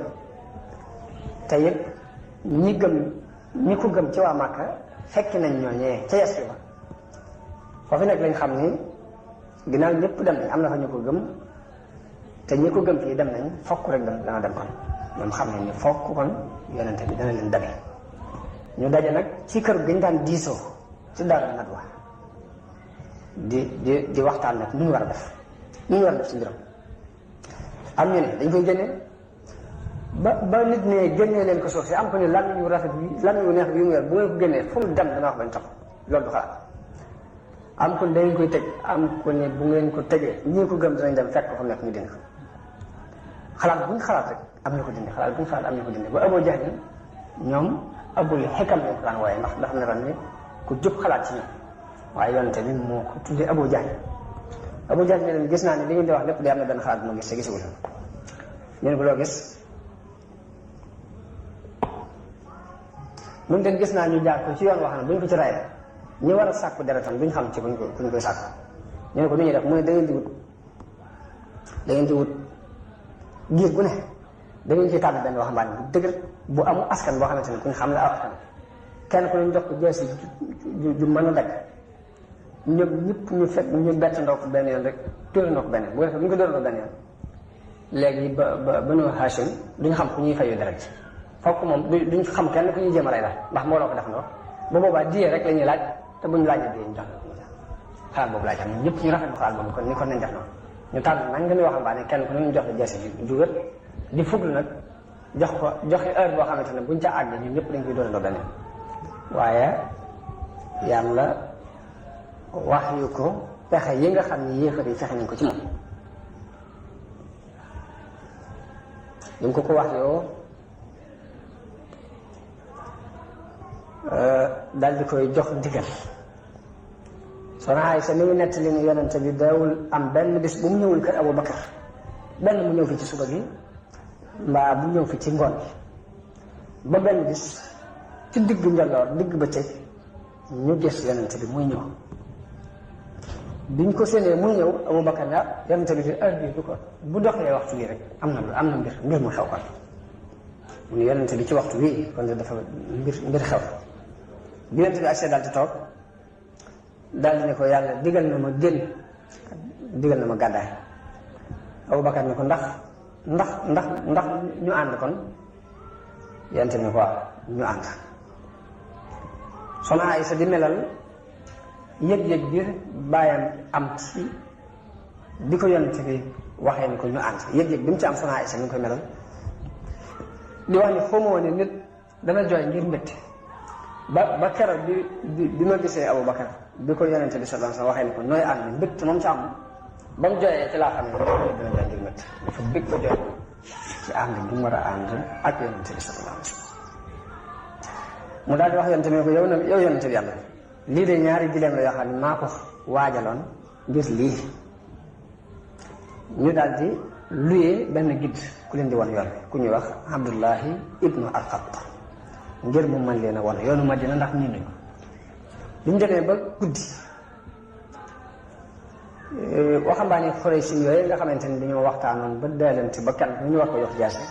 te it ñi ko gëm ci waa Màkka fekki nañ ñooñee ca Yasrib foofu nag lañ xam ni ginnaaw ñëpp dem nañ am na fa ñu ko gëm te ñi ko gëm fii dem nañ fokk rek dana dem kon ñoom xam nañ ni fokk kon yonente bi dana leen dabe ñu daje nag ci kër gañ daan diisoo ci Daaru Nadwa di waxtaan nag nu ñu war a def nu ñu war a def ci mbiram am ñu ne dañ koy génne ba nit ne génnee leen ko suuf si am ko ni lan yu rafet bi lan yu neex bi yu mu yor bu ngeen ko génnee fu mu dem dana wax bañ tax loolu du xalaat am ko dañ koy teg am ko ne bu ngeen ko tegee ñii ko gëm dinañ dem fekk ko fa nekk ñu dindi ko xalaat bu ñu xalaat rek am ñu ko dindi xalaat bu ñu xalaat am ñu ko dindi ba Abu Jahl ñoom abul xikam lañ ko daan waaye ndax dafa ne ran ni ku jub xalaat ci ñoom waaye yonente bi moo ko tuddee Abu Jahl ne leen gis naa ne li ngeen di wax lépp day am na benn xalaat bu ma gis te gisul ñeen ko loo gis mun teen gis naa ñu jaar ko ci yoon wax na bu ñu ko ci ray ñi war a sàkku deretam duñ xam ci kuñ koy sàkku ñu ne ko nu ñuy def mu ne da ngeen di wut giir gu ne da ngeen ciy tànn benn waxambaane bu dëgër bu amu askan boo xamante ne kuñ xam la aw askan kenn ku ne ñu jox ko jeesi ju mën a dagg ñoom ñëpp ñu fekk ñu bett ndoo ko benn yoon rek tóori ndoo ko benn yoon bu defee bu ñu ko dóorandoo benn yoon léegi ba Banu Hashim duñu xam ku ñuy fayu deret ci fokk moom duñ xam kenn ku ñuy jéem a rey la ndax moo loo ko def ndoo ba boobaa diyee rek la ñuy laaj te buñu laajee diyee ñu jox xalaat boobu laaj am ñëpp ñu rafetlu xalaat boobu kon ni kon nañ def noonu ñu tànn nag nga muy waxambaane kenn ku ne ñu jox la jeesi ju wér di fuglu nag joxe heure boo xamante ne buñ ca àggee ñun ñëpp dañ koy dóorandoo benn yoon waaye yàlla wax yu ko pexe yi nga xam ni yéefar yi fexe nañ ko ci moom li mu ko wax yoo dal di koy jox ndigal Soxna Aysa mi ngi nettali ni yonente bi daawul am benn bis bu mu ñëwul kër Abu Bakar benn mu ñëw fi ci suba gi mbaa bu ñëw fi ci ngoon bi ba benn bis ci digg njolloor digg bëccëg ñu gis yonente bi muy ñëw biñ ko séenee muy ñëw Abubakar ne yonente bi fi heure bii du ko bu doxee waxtu bii rek am na mbir mu xew kon mu ne yonente bi ci waxtu bii kon dafa mbir xew bi yonente bi agsee daal di toog daal di ne ko yàlla digal na ma génn digal na ma gàddaay Abubakar ne ko ndax ñu ànd kon yonente bi ne ko waaw ñu ànd Soxna Aysa di melal yëg-yëg bi bàyyam am ci di ko yonente bi waxee ni ko ñu ànd yëg-yëg bi mu ci am Soxna Aysa mi ngi koy melal di wax ni xaw ma woon ne nit dana jooy ngir mbégte ba keroog bi ma gisee Abubakar bi ko yonente bi sallallahu alayhi wasallam waxee ni ko nooy ànd mbégte moom ci am ba mu jooyee ci laa xam ne dana jooy ngir mbégte dafa bég ko jooy ci ànd bi mu war a ànd ak yonente bi sallallahu alayhi wasallam mu daal di wax yonente bi ko yow yonente bi yàlla lii de ñaari gileem la yoo xam ne maa ko waajaloon ngir lii ñu daal di luyee benn gidd ku leen di wan yoon ku ñuy wax Abdullahi ibnu Arqat ngir mu mën leen a wan yoonu Madina ndax nii nañu bi ñu demee ba guddi waxambaane Xuraysh yooyu nga xamante ni dañoo waxtaanoon ba daalante ba kenn ñu war ko jox jaase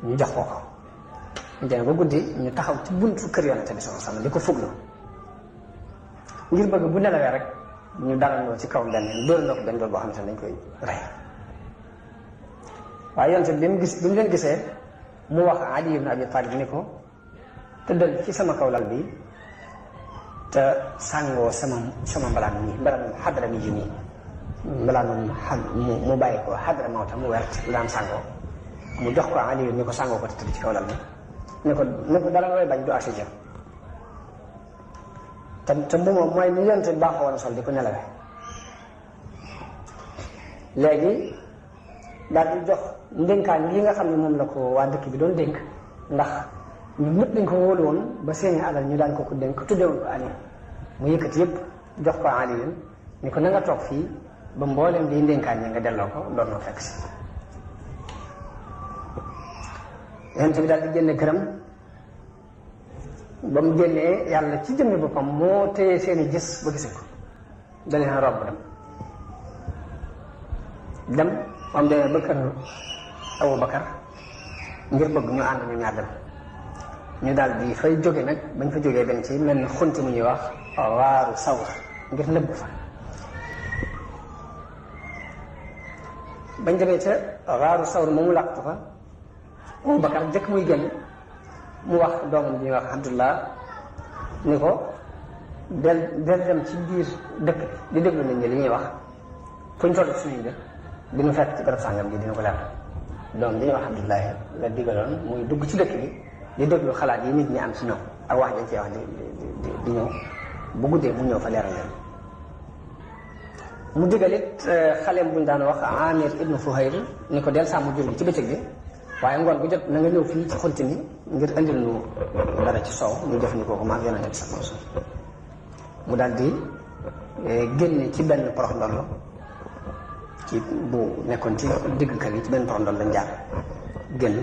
ñu jox ko ñu demee ba guddi ñu taxaw ci buntu kër yonente bi sallallahu alayhi wasallam di ko fuglu ngir bëgg bu nelawee rek ñu dalandoo ci kaw benn dóor na ko benn dóor boo xamante ne dañ koy rey waaye yonente bi bi mu leen gisee mu wax Ali ibn Abi Talib ni ko tëddal ci sama kaw lal bi te sàngoo sama mbalaan xadra mi ji nii mbalaan mu bàyyi ko xadra mawta mu wert lu daan sàngoo mu jox ko Ali ni ko sàngoo ko te tëdd ci kaw lal bi ne ko dara looy bañ du agsi jëm te mbu moom mooy ni yonent bi baaxoo woon sol di ko nelawee léegi daal di jox ndénkaan yi nga xam ne moom la ko waa dëkk bi doon dénk ndax ñun ñëpp dañ ko wóolu woon ba seeni alal ñu daan ko dénk tuddewoon ko Ali mu yëkkati yëpp jox ko Ali leen ni ko na nga toog fii ba mboolem di ndénkaan yi nga delloo ko doon na fekk si yonent bi daal di génne këram ba mu génnee yàlla ci jëmmi boppam moo téye seeni gis ba gisuñ ko da leen robb dem moom demee ba kër Abu Bakar ngir bëgg ñu ànd ñu ñaar dem ñu daal di fay jóge nag bañ fa jógee dem ci mel ni xunti mu ñuy wax waaru sawr ngir nëbb fa bañ demee ca waaru sawr moomu làqtu fa Abu Bakar jëkk muy génn mu wax doomam bi ñuy wax Abdullah ni ko del dem ci biir dëkk bi di déglu nit ñi li ñuy wax fuñ toll suñuy mbir dinu fekk ci garab sàngam gi dina ko leer doom bi ñuy wax Abdullahi la digaloon muy dugg ci dëkk bi di déglu xalaat yi nit ñi am si ñoom ak wax dañ cee wax di ñëw bu guddee mu ñëw fa leeral leen mu digal it xaleem buñ daan wax Amir ibnu Fuhayr ni ko del sàmm jur gi ci bëccëg bi waaye ngoon bu jot na nga ñëw fii ci xunti mi ngir indil nu dara ci soow ñu jëfandikoo ko maag yonente bi sa mosu mu daal di génne ci benn porox ndollo ci bu nekkoon ci digg kër yi ci benn porox ndollo lañ jaar génn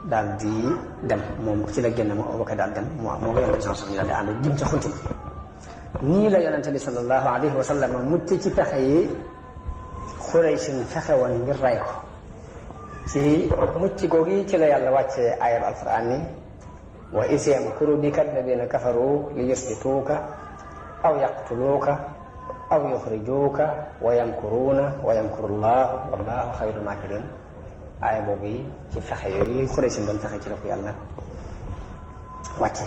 daal di dem moom ci la génn moo Abubakar daal dem moo ko yonente bi sa mosu ñu daal di ànd jëm ci xunti mi nii la yonente bi sallallahu alayhi wa sallam mucc ci pexe yi Xuraysin fexe woon ngir ray ko ci mucc googi ci la yàlla wàccee ayat alquran ni wa is yamkuru bika alladina kafaru li yusbituuka aw yaqtuluuka aw yuxrijuuka wa yamkuruuna wa yamkuru llah wallahu xayrul makirin aaya boobu yi ci fexe yooyu Xuraysh doon fexe ci la ko yàlla wàcce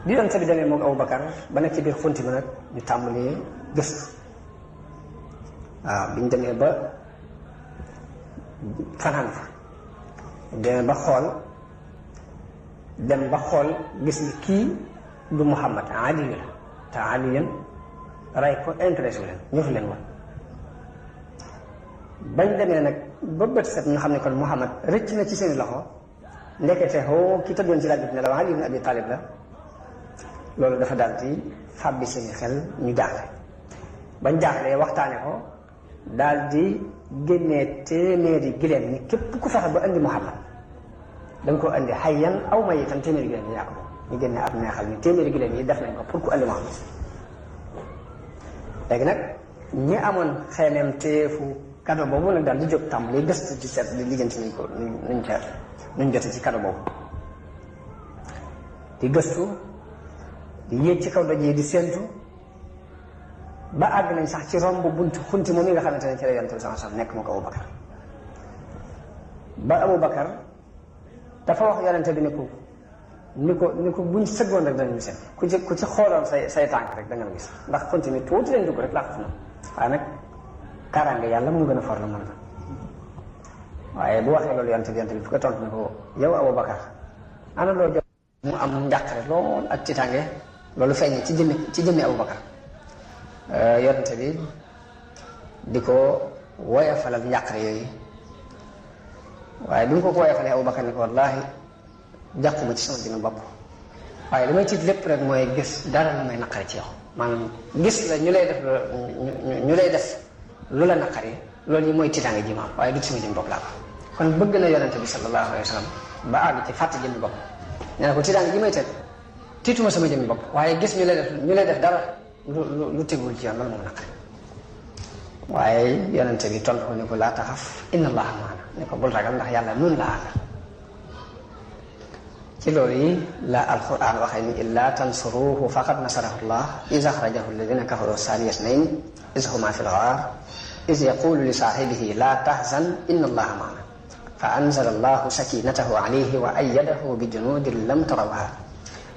bi doon bi demee moom Abubakar ba nekk ci biir xunti bi nag ñu tàmbalee gëstu waaw biñ demee ba fanaan fa dem ba xool gis ni kii du Muhammad Ali la te Ali yéen rey ko intéressé leen ñëfu leen woon bañ demee nag ba bët set ñu xam ne kon Muhammad rëcc na ci seeni loxo ndekete hoo ki tëddoon ci laaj bi ne la Ali ibn Abi Talib la loolu dafa daal di fàbbi seeni xel ñu jaaxle bañ jaaxlee waxtaane ko daal di génnee téeméeri gileem ni képp ku fexe ba indi Muhammad da nga ko indi hayyan aw mayitan téeméeri gileem yi yaa ko ñu génne ab neexal ni téeméeri gileem yi def nañ ko pour ku indi Muhammad léegi nag ñi amoon xeemeem teefu cadeau boobu nag daal di jóg tàmbali gëstu ci seet di lijjanti nañ ko nuñ jote ci cadeau boobu di gëstu di yéeg ci kaw doj yi di séentu ba àgg nañ sax ci romb buntu xunti moom yi nga xamante ne ci la yonent bi sallallahu alayhi wasallam nekk moo ko Abubakar ba Abubakar dafa wax yonente bi ni ko buñ sëggoon rek danañu seen ku ci xooloon say tànk rek da nga gis ndax xunti mi tuuti leen dugg rek laa na waaye nag kaaraange yàlla mu gën a for la mën na waaye bu waxee loolu yonente bi fu ko tontu ne ko yow Abubakar ana loo jox mu am njàqare lool ak tiitaange loolu feeñ ci jëmmi Abubakar yonente bi di ko woyafalal njàqare yooyu waaye bi mu ko woyafalee Abubakar ni ko wallaahi jàquma ci sama jëmmi bopp waaye li may tiit lépp rek mooy gis dara lu may naqari ci yow maanaam gis la ñu lay def lu la naqari loolu yi mooy tiitaange ji ma waaye du ci sama jëmmi bopp laa ko kon bëgg na yonente bi sallallahu alayhi wa sallam ba àgg ci fàtte jëmmi bopp nee na ko tiitaange ji may teg tiituma sama jëmmi bopp waaye gis ñu lay def dara lu tegul ci yoon loolu moom naqari waaye yonente bi tontu ko ni ko laa taxaf inna allaha maana ni ko bul ragal ndax yàlla nun la àndal ci loolu yi la alquran waxee ni illa tansuruhu faqad nasarahu llah iz axrajahu alladina kafaru thaniya ithnayn iz huma fi lgaar iz yaqulu li saaxibihi la tahzan inna allaha maana fa anzala allahu sakinatahu alayhi wa ayyadahu bi junudin lam tarawha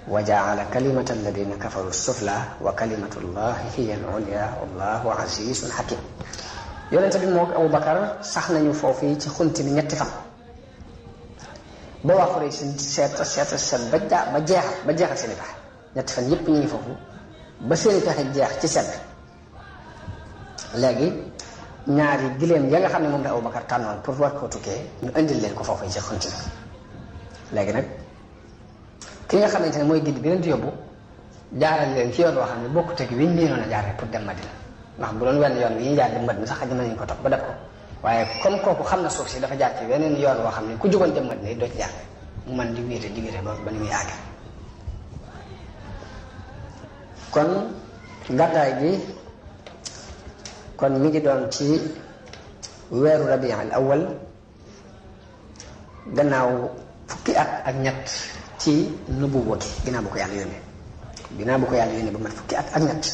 wa jaala kalimata alladina kafaru sufla wa kalimatu llahi hiya al-ulya wallahu azizun hakim yonente bi moog Abubakar sax nañu foofu ci xunti mi ñetti fan ba waa Quraysh seet ba jeexal seen i pexe ñetti fan yëpp ñu ngi foofu ba seen i pexe jeex ci sedd. léegi ñaari gileem ya nga xam ne moom la Abubakar tànnoon pour war koo tukkee ñu indil leen ko foofu ci xunti na. léegi nag ki nga xamante ne mooy gindi bi leen di yóbbu jaaral leen ci yoon woo xam ne bokkut ak wi ñu leenoon a jaaree pour dem Madina ndax bu doon wenn yoon wi ñuy jaar dem Madina sax xaj nañu ko topp ba def ko waaye comme kooku xam na suuf si dafa jaar ci weneen yoon woo xam ne ku jógoon dem Madina yi doo ci jaar mu man di wéete ba ni muy àgg. kon gàddaay gi kon mi ngi doon ci weeru Rabi' al awwal gannaaw fukki at ak ñett ci nubuwwa gi ginnaaw bu ko yàlla yónnee ba mat fukki at ak ñett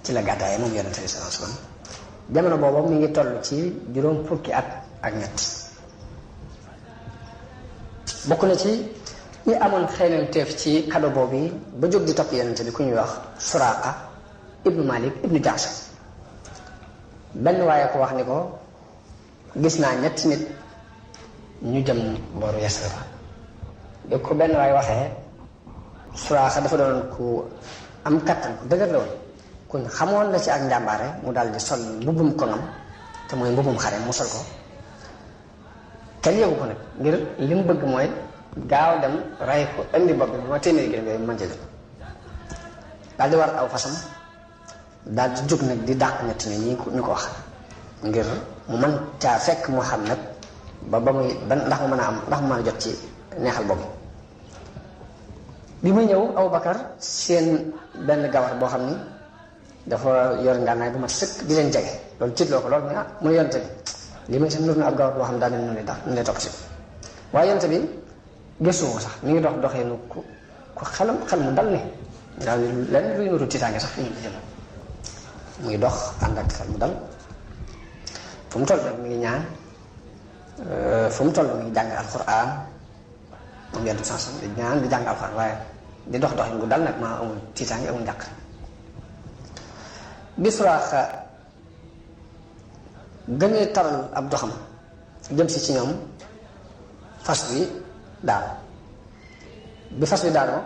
ci la gàddaay moom yonent bi sallallahu alayhi wasallam jamono boobu mi ngi toll ci juróom fukki at ak ñett. bokk na ci ñi amoon xeyneen teef ci kado boobu ba jóg di topp yonent bi ku ñuy wax Suraaqa ibnu Malik ibnu Jaxsh. benn waaye ko wax ni ko gis naa ñetti nit ñu jëm booru Yasrib ba ko benn waaye waxee Suraaqa dafa doon ku am kattan ku dëgër la woon kuñ xamoon la ci ak njàmbaare mu daal di sol mbubbum koŋam te mooy mbubbum xare mu sol ko kenn yëgu ko nag ngir li mu bëgg mooy gaaw dem ray ko indi bopp bi ma téeméeri gi yooyu mën jël daal di war aw fasam daal di jóg nag di dàq ñetti ne ñi ñu ko wax ngir mu mën caa fekk Muhammad ba muy ndax mu mën a jot ci neexal boobu. bi muy ñëw Abubakar seen benn gawar boo xam ni dafa yor ngànnaay bu mat sëkk di leen jege loolu tiitloo ko loolu mais mu ne yonte bi li may seen nur na ab gawar boo xam ne daal ne nu lay topp si waaye yonte bi gëstuwoo sax mi ngi doxee nu ku xel mu dal ne daal lenn luy nuru tiitaange sax fi ñu jëm muy dox ànd ak xel mu dal fu mu toll rek mi ngi ñaan fu mu toll mi ngi jàng alxuraan moom yenn sens di ñaan di jàng alxuraan waaye di dox gu dal nag maa amul tiitaange amul njàq. bi Suraaqa gën a taral ab doxam jëm si ci ñoom fas wi daanu bi fas wi daanoo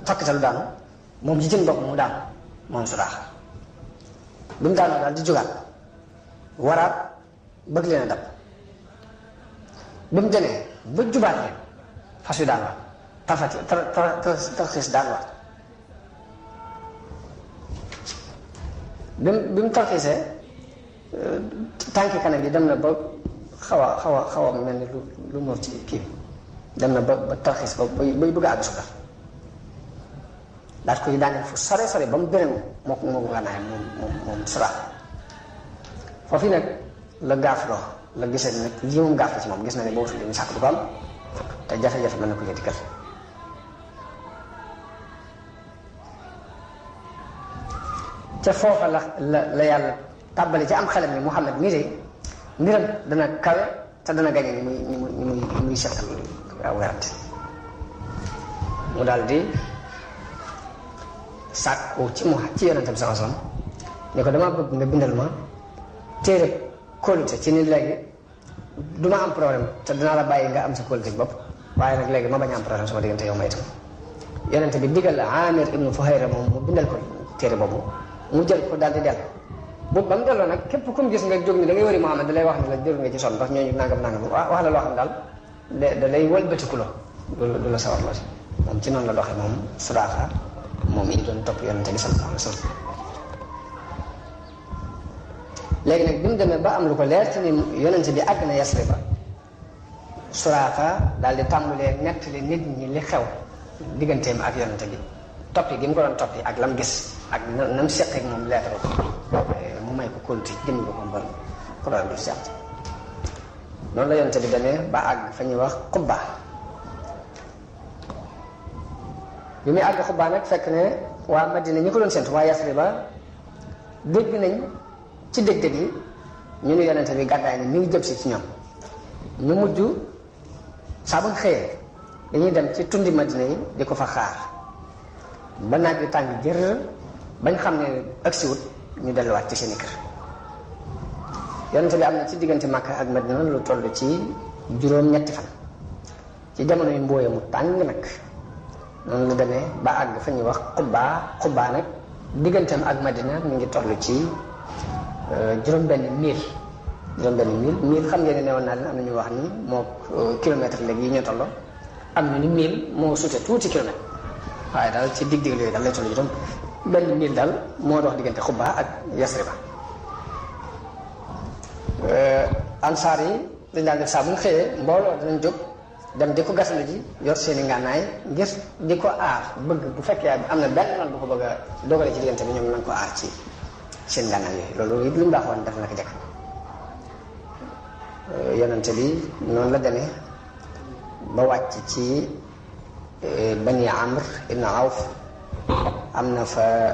fakkitalu daanu moom ci jën bopp mu daanu moom Suraaqa bi mu daanoo daal di jógaat waraat bëgg leen a dab bi mu demee ba jubaat leen fas wi daanuwaat tarxiis daanuwaat bi mu tarxiisee tànki kanam bi dem na ba xaw a mel ni lu noor ci kii dem na ba tarxiis ba bay bëgg a àgg suuf daal koy daaneel fu sore ba mu beneen moo ko gànnaay moom Suraaqa foofu nag la gaafloo la gisee nag lii moom gaaf la ci moom gis na ne boobu li mu sàkk du ko am te jafe-jafe mën na ko yëg dikkal ca foofa la yàlla tàbbali ci am xelam ni Muhammad mii de mbiram dana kawe te dana gañe ni muy seqal aw werante mu daal di sàkku ci yonente bi sallallahu alayhi wasallam ne ko damaa bëgg nga bindal ma téere kóolute ci ni léegi du ma am problème te dinaa la bàyyi nga am sa kóolute bopp waaye nag léegi ma bañ a am problème sama diggante yow ma itam yonente bi digal Amir ibnu Fuhayra moom mu bindal ko téere boobu mu jël ko daal di dellu boobu ba mu delloo nag képp ku mu gis nga jóg ni da ngay wëri Muhammad da lay wax ne la jël nga ci sonn ndax ñooñu nangam wax la loo xam daal da lay wëlbatikuloo du la sawar loo si moom ci noonu la doxee moom Suraaqa moom it doon topp yonente bi sallallahu alayhi wasallam léegi nag bi mu demee ba am lu ko leer ci ni yonente bi àgg na Yasrib ba Suraaqa daal di tàmbalee nettali nit ñi li xew digganteem ak yonente bi toppi gi mu ko doon toppi ak lam gis ak nam seqee ak moom leetaru mu may ko kóolute jëmmi ko kon bon problème du si am noonu la yonente bi demee ba àgg fa ñuy wax Quba bi muy àgg Quba nag fekk ne waa Madina ñi ko doon séntu waa Yasrib ba dégg nañ ci dégg-dégg yi ñu ne yonente bi gàddaay ni mi ngi jëm si ci ñoom ñu mujj saa bu ñu xëyee dañuy dem ci tundi Madina yi di ko fa xaar ba naaj bi tàng jër bañ xam ne agsiwut ñu delluwaat ci seeni kër yonente bi am na ci diggante Makka ak Madina lu toll ci juróom-ñetti fan ci jamono yu mbooye mu tàng nag noonu la demee ba àgg fa ñuy wax Quba nag digganteem ak Madina mu ngi toll ci juróom-benn mil xam ngeen ne newoon naa leen am na ñu wax ni moo kilomètre léegi yi ñoo tolloo am ñu ni mil moo sute tuuti kilomètre waaye daal ci digg yooyu daal lay toll juróom benn mil daal moo dox diggante Quba ak Yasriba. ansaar yi dañ daan def saa bu ñu xëyee mbooloo danañ jóg dem di ko gasalu ji yor seen i ngànnaay ngir di ko aar bëgg bu fekkee am na benn noon bu ko bëgg a dogale ci diggante bi ñoom nañ ko aar ci seen ngànnaay yooyu loolu it lu mu baaxoon def na ko jëkk yonente bi noonu la demee ba wàcc ci Bani Amr ibn Awf am na fa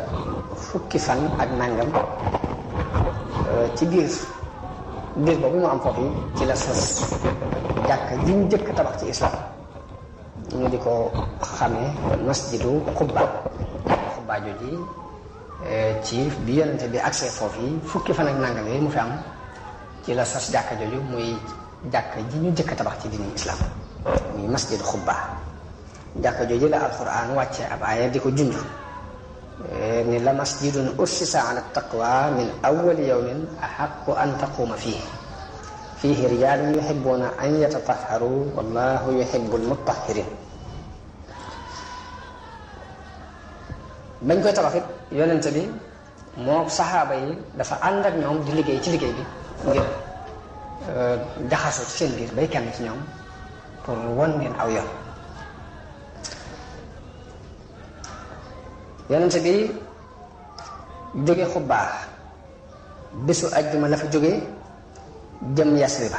fukki fan ak nangam ci biir boobu mu am foofu ci la sos jàkka ji ñu jëkk tabax ci islam ñu di ko xamee masjidu Quba jooji ci bi yonente bi accès foofu yi fukki fan ak nangam yooyu mu fi am ci la sos jàkka jooju muy jàkka ji ñu jëkk tabax ci diini islam muy masjidu Quba jàkka jooju la alquran wàcce ab aaya di ko junj ni la masjidun ussisa ala taqwa min awwali yawmin ahaqqu an taquma fihi rijalun yuhibbuna an yatatahharu wallahu yuhibbul mutahhirin. bañ koy tabax it yonente bi moo saxaaba yi dafa ànd ak ñoom di liggéey ci liggéey bi ngir jaxasoo ci seen biir bay kenn ci ñoom pour won leen aw yoon. yonente bi jóge Quba bésu ajjuma la fa jóge jëm Yasriba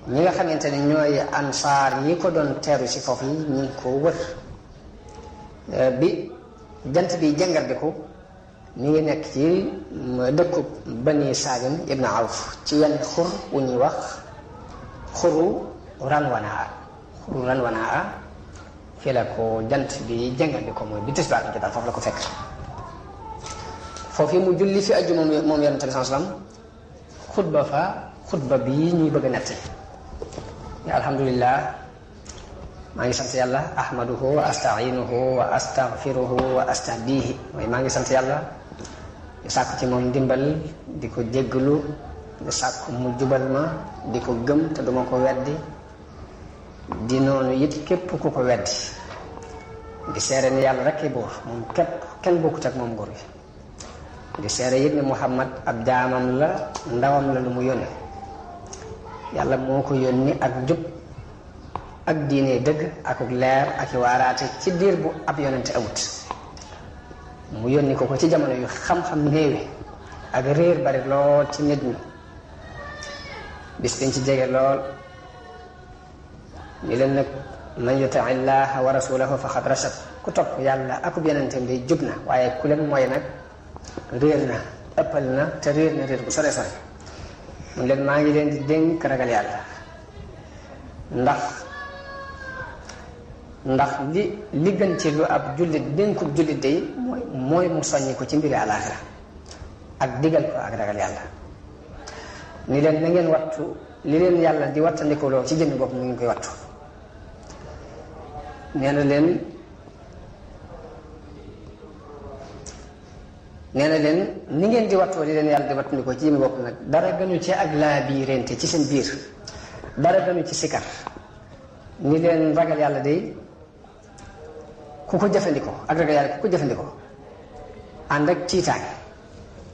ñi nga xamante ne ñooy ansaar yi ko doon teeru si foofu yi ñu ngi ko wër bi jant bi jàngar bi ko ñu ngi nekk ci dëkku Bani Salim ibn Awf ci wenn xur wu ñuy wax xuru Ranwanaa fii la ko jant bi jàngal bi ko mooy bi tisbaar bi daal foofu la ko fekk foofu mu julli fi ajju moom yonente bi sallam xutba fa xutba bii ñuy bëgg a nettali alhamdulillah maa ngi sant yàlla ahmaduhu wa astainuhu wa astaghfiruhu wa astahdihi mooy maa ngi sant yàlla di sàkku ci moom ndimbal di ko jéggalu di sàkku mu jubal ma di ko gëm te duma ko weddi di noonu it képp ku ko weddi di seere ni yàlla rekk buur moom képp kenn bokkut ak moom nguur gi di seere it ni Muhammad ab jaamam la ndawam la lu mu yónni yàlla moo ko yónni ak njub ak diine dëgg ak leer ak i waaraate ci diir bu ab yonente amut mu yónni ko ci jamono yu xam-xam néewi ak réer bari lool ci nit ñi bis dañ ci jege lool ñu leen nag man yuti illaha wa rasulahu faqad rashad ku topp yàlla akub yonenteem bi jub na waaye ku leen mooy nag réer na ëppal na te réer na réer bu sore sore mun leen maa ngi leen di dénk ragal yàlla ndax li gën ci lu ab jullit dénkub jullit day mooy mu soññi ko ci mbiri àlaaxira ak digal ko ak ragal yàlla ni leen na ngeen wattu li leen yàlla di wattandikuloo ci jëmmi bopp mu ngi koy wattu nee na leen ni ngeen di wattoo li leen yàlla di wattandikoo ci jëmmi bopp nag dara gënu ci ak laa biirente ci seen biir dara gënu ci sikar ni leen ragal yàlla day ku ko jëfandikoo ak ragal yàlla ku ko jëfandikoo ànd ak tiitaange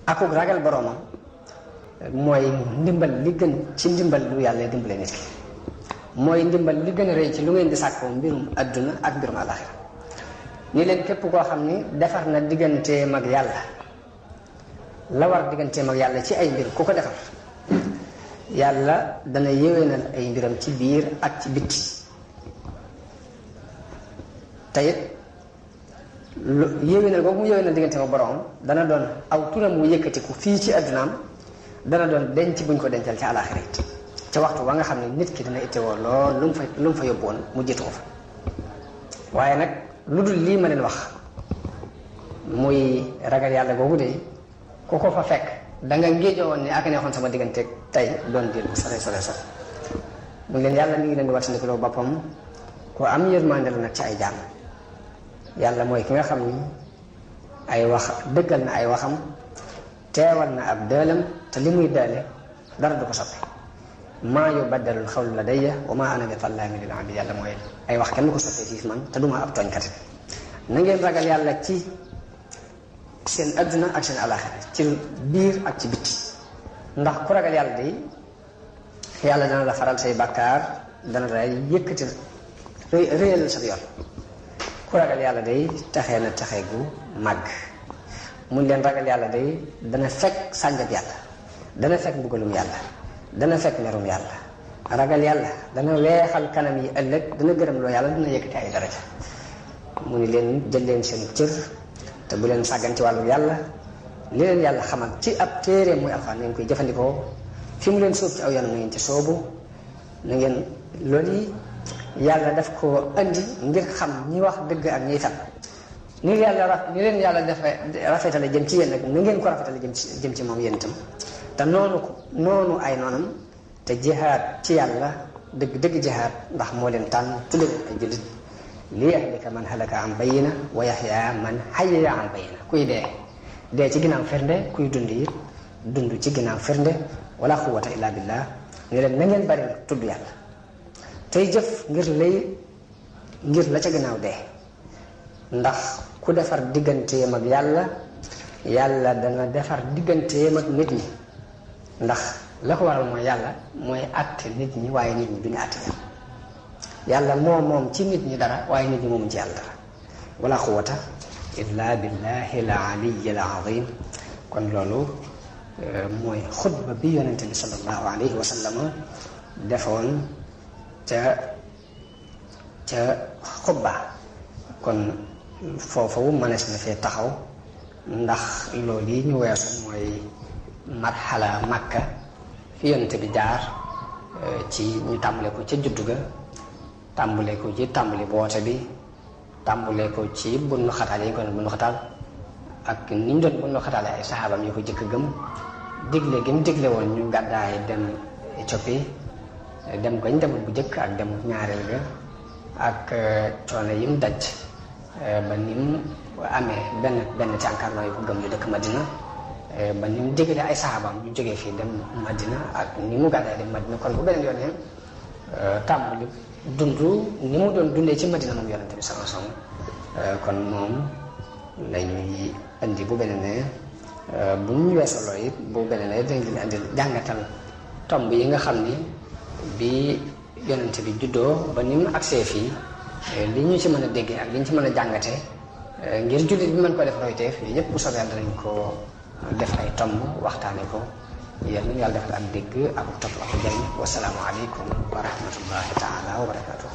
akuk ragal boroomam mooy ndimbal li gën ci ndimbal lu yàlla dimbale nit ki mooy ndimbal li gën a rëy ci lu ngeen di sàkkoo mbirum adduna ak mbirum àlaxira ni leen képp koo xam ni defar na digganteem ak yàlla la war digganteem ak yàlla ci ay mbir ku ko defar yàlla dana yéwénal ay mbiram ci biir ak ci bitti te it lu yéwénal boobu mu yéwénal digganteem ak boroom dana doon aw turam wu yëkkatiku fii ci addunaam dana doon denc buñ ko dencal ci àlaxira it ca waxtu wa nga xam ne nit ki dana ittewoo lool lu mu fa yóbboon mu jiitu ko fa waaye nag lu dul lii ma leen wax muy ragal yàlla googu de ku ko fa fekk da nga ngéejoo woon ne ak neexoon sama diggante tey doon dir sore mu leen yàlla mi ngi leen di wattandikuloo boppam ku am yërmande la nag ci ay jaam yàlla mooy ki nga xam ni ay wax dëggal na ay waxam teewal na ab dëelam te li muy dëele dara du ko soppi maa yubaddalul xawlu ladayya wa maa ana bi zallaamin lil abid yàlla mooy ay wax kenn du ko soppee fii man te duma ab tooñkat na ngeen ragal yàlla ci seen adduna ak seen alaxira ci biir ak ci bitti ndax ku ragal yàlla day yàlla dana la faral say bàkkaar dana la yëkkati réyal sa yoon ku ragal yàlla day taxee na taxe gu màgg mun leen ragal yàlla day dana fekk sànjab yàlla dana fekk mbugalum yàlla dana fekk merum yàlla ragal yàlla dana weexal kanam yi ëllëg dana gërëm loo yàlla dana yëkkati ay daraja mu ni leen jël leen seen cër te bu leen sàggan ci wàllu yàlla li leen yàlla xamal ci ab téere muy alxuraan ngeen koy jëfandikoo fi mu leen sóob ci aw yoonam na ngeen ci soobu na ngeen loolu yi yàlla daf ko andi ngir xam ñi wax dëgg ak ñiy fen ni leen yàlla dafa rafetale jëm ci yéen nag na ngeen ko rafetale jëm ci moom yéen itam te noonu ay noonam te jihaad ci yàlla dëgg jihaad ndax moo leen tànn tudde leen ay jullit li yahlika man halaka an bayina wa yaxya man hayya an bayina kuy dee ci ginnaaw firnde kuy dund it dund ci ginnaaw firnde wala quwwata illa billah ne leen na ngeen bari nag tudd yàlla tey jëf ngir la ca ginnaaw dee ndax ku defar digganteem ak yàlla dana defar digganteem ak nit ñi ndax la ko waral mooy yàlla mooy àtte nit ñi waaye nit ñi duñu àtte yàlla moom ci nit ñi dara waaye nit ñi moomu ci yàlla dara wala quwwata illa billahi al aliyi al azim kon loolu mooy xutba bi yonente bi sallallahu alayhi wa sallam defoon ca xutba kon foofu mënees na fee taxaw ndax loolu yi ñu weesu mooy marxala makka fi yonente bi jaar ci ñu tàmbale ko ca juddu ga tàmbale ko ci tàmbali boote bi tàmbale ko ci bunnu xataal yi ñu ko doon bunnu xataal ak ni ñu doon bunnu xataale ay saxaabam yu ko jëkk gëm digle gi mu digle woon ñu gàddaay dem Éthiopie dem gañ demul bu jëkk ak dem ñaareel ga ak coono yi mu daj ba ni mu amee benn ci encadrement yu ko gëm yu dëkk Madina ba ni mu digalee ay saxaabam ñu jógee fii dem Madina ak ni mu gàddaay dem Madina kon bu beneen yoonee tàmbali dund ni mu doon dundee ci Madina moom yonente bi sallallahu alayhi wasallam kon moom lañuy indi bu beneenee bu ñu weesoo loolu it bu beneenee dañ leen indi jàngatal tomb yi nga xam ni bi yonente bi juddoo ba ni mu agsee fii li ñu ci mën a déggee ak li ñu ci mën a jàngate ngir jullit bi mën ko def royteef yi yëpp bu soobee danañ ko def ay tomb waxtaane ko yéen ñu yàlla defal ak dégg ak topp ak jëriñ wasalaamu aleykum wa rahmatullahi taala wa barakatuh